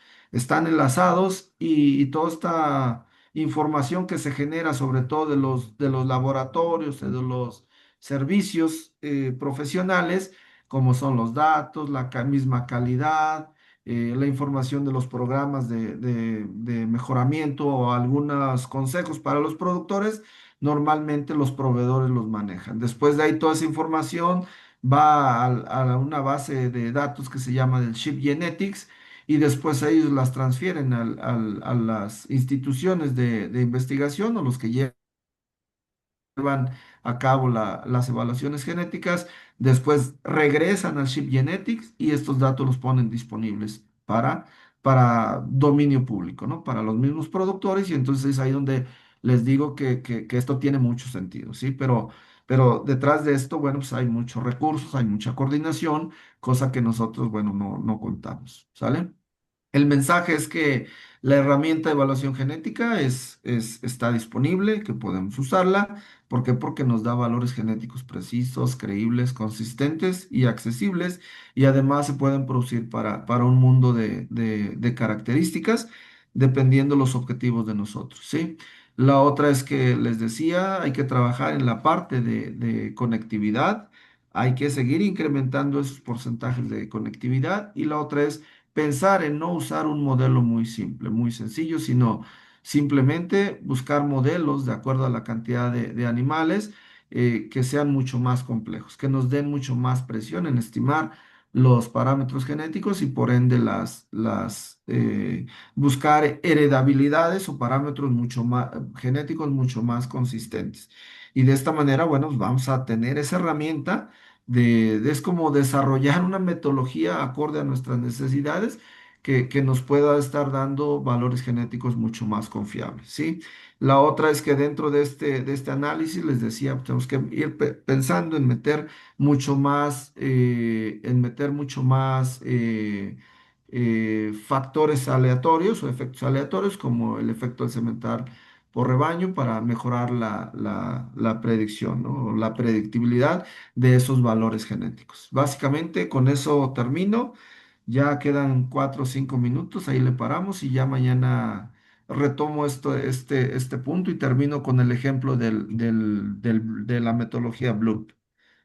y toda esta información que se genera, sobre todo de los laboratorios, de los servicios profesionales, como son los datos, la misma calidad, la información de los programas de mejoramiento o algunos consejos para los productores, normalmente los proveedores los manejan. Después de ahí, toda esa información va a una base de datos que se llama del Chip Genetics y después ellos las transfieren a las instituciones de investigación o los que llevan a cabo las evaluaciones genéticas, después regresan al Chip Genetics y estos datos los ponen disponibles para dominio público, ¿no? Para los mismos productores y entonces es ahí donde les digo que esto tiene mucho sentido, ¿sí? Pero detrás de esto, bueno, pues hay muchos recursos, hay mucha coordinación, cosa que nosotros, bueno, no contamos, ¿sale? El mensaje es que la herramienta de evaluación genética está disponible, que podemos usarla. ¿Por qué? Porque nos da valores genéticos precisos, creíbles, consistentes y accesibles. Y además se pueden producir para un mundo de características dependiendo los objetivos de nosotros, ¿sí? La otra es que les decía, hay que trabajar en la parte de conectividad. Hay que seguir incrementando esos porcentajes de conectividad. Y la otra es pensar en no usar un modelo muy simple, muy sencillo, sino simplemente buscar modelos de acuerdo a la cantidad de animales que sean mucho más complejos, que nos den mucho más presión en estimar los parámetros genéticos y por ende buscar heredabilidades o parámetros mucho más genéticos mucho más consistentes. Y de esta manera, bueno, vamos a tener esa herramienta es como desarrollar una metodología acorde a nuestras necesidades que nos pueda estar dando valores genéticos mucho más confiables, ¿sí? La otra es que dentro de este análisis, les decía, tenemos que ir pensando en meter mucho más factores aleatorios o efectos aleatorios, como el efecto del cemental por rebaño, para mejorar la predicción, ¿no? O la predictibilidad de esos valores genéticos. Básicamente con eso termino. Ya quedan 4 o 5 minutos, ahí le paramos y ya mañana retomo este punto y termino con el ejemplo de la metodología Bloom.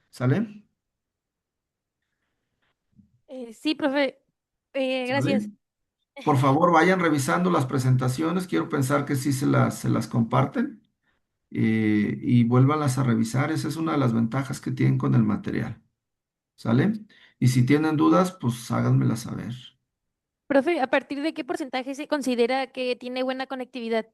¿Sale? Sí, profe. ¿Sale? Gracias. Por favor, vayan revisando las presentaciones. Quiero pensar que sí se las comparten y vuélvanlas a revisar. Esa es una de las ventajas que tienen con el material. ¿Sale? Y si tienen dudas, pues háganmelas saber. Profe, ¿a partir de qué porcentaje se considera que tiene buena conectividad?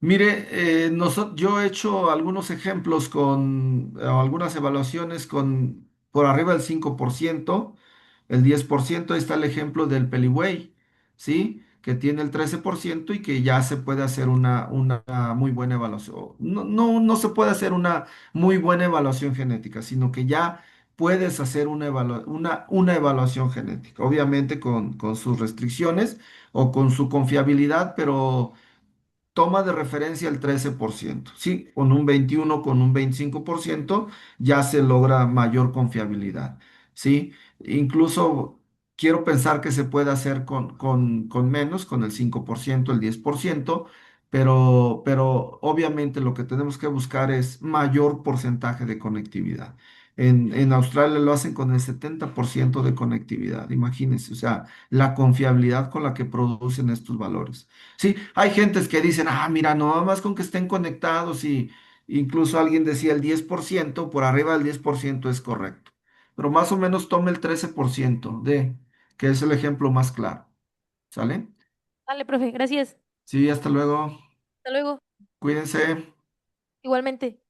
Mire, yo he hecho algunos ejemplos o algunas evaluaciones con por arriba del 5%, el 10%. Ahí está el ejemplo del Peliway, ¿sí? Que tiene el 13% y que ya se puede hacer una muy buena evaluación. No se puede hacer una muy buena evaluación genética, sino que ya puedes hacer una evaluación genética, obviamente con sus restricciones o con su confiabilidad, pero toma de referencia el 13%, ¿sí? Con un 21, con un 25% ya se logra mayor confiabilidad, ¿sí? Incluso quiero pensar que se puede hacer con menos, con el 5%, el 10%, pero obviamente lo que tenemos que buscar es mayor porcentaje de conectividad. En Australia lo hacen con el 70% de conectividad, imagínense, o sea, la confiabilidad con la que producen estos valores. Sí, hay gentes que dicen, mira, no, nada más con que estén conectados Incluso alguien decía el 10%, por arriba del 10% es correcto. Pero más o menos tome el 13% que es el ejemplo más claro. ¿Sale? Vale, profe, gracias. Sí, hasta luego. Hasta luego. Cuídense. Igualmente.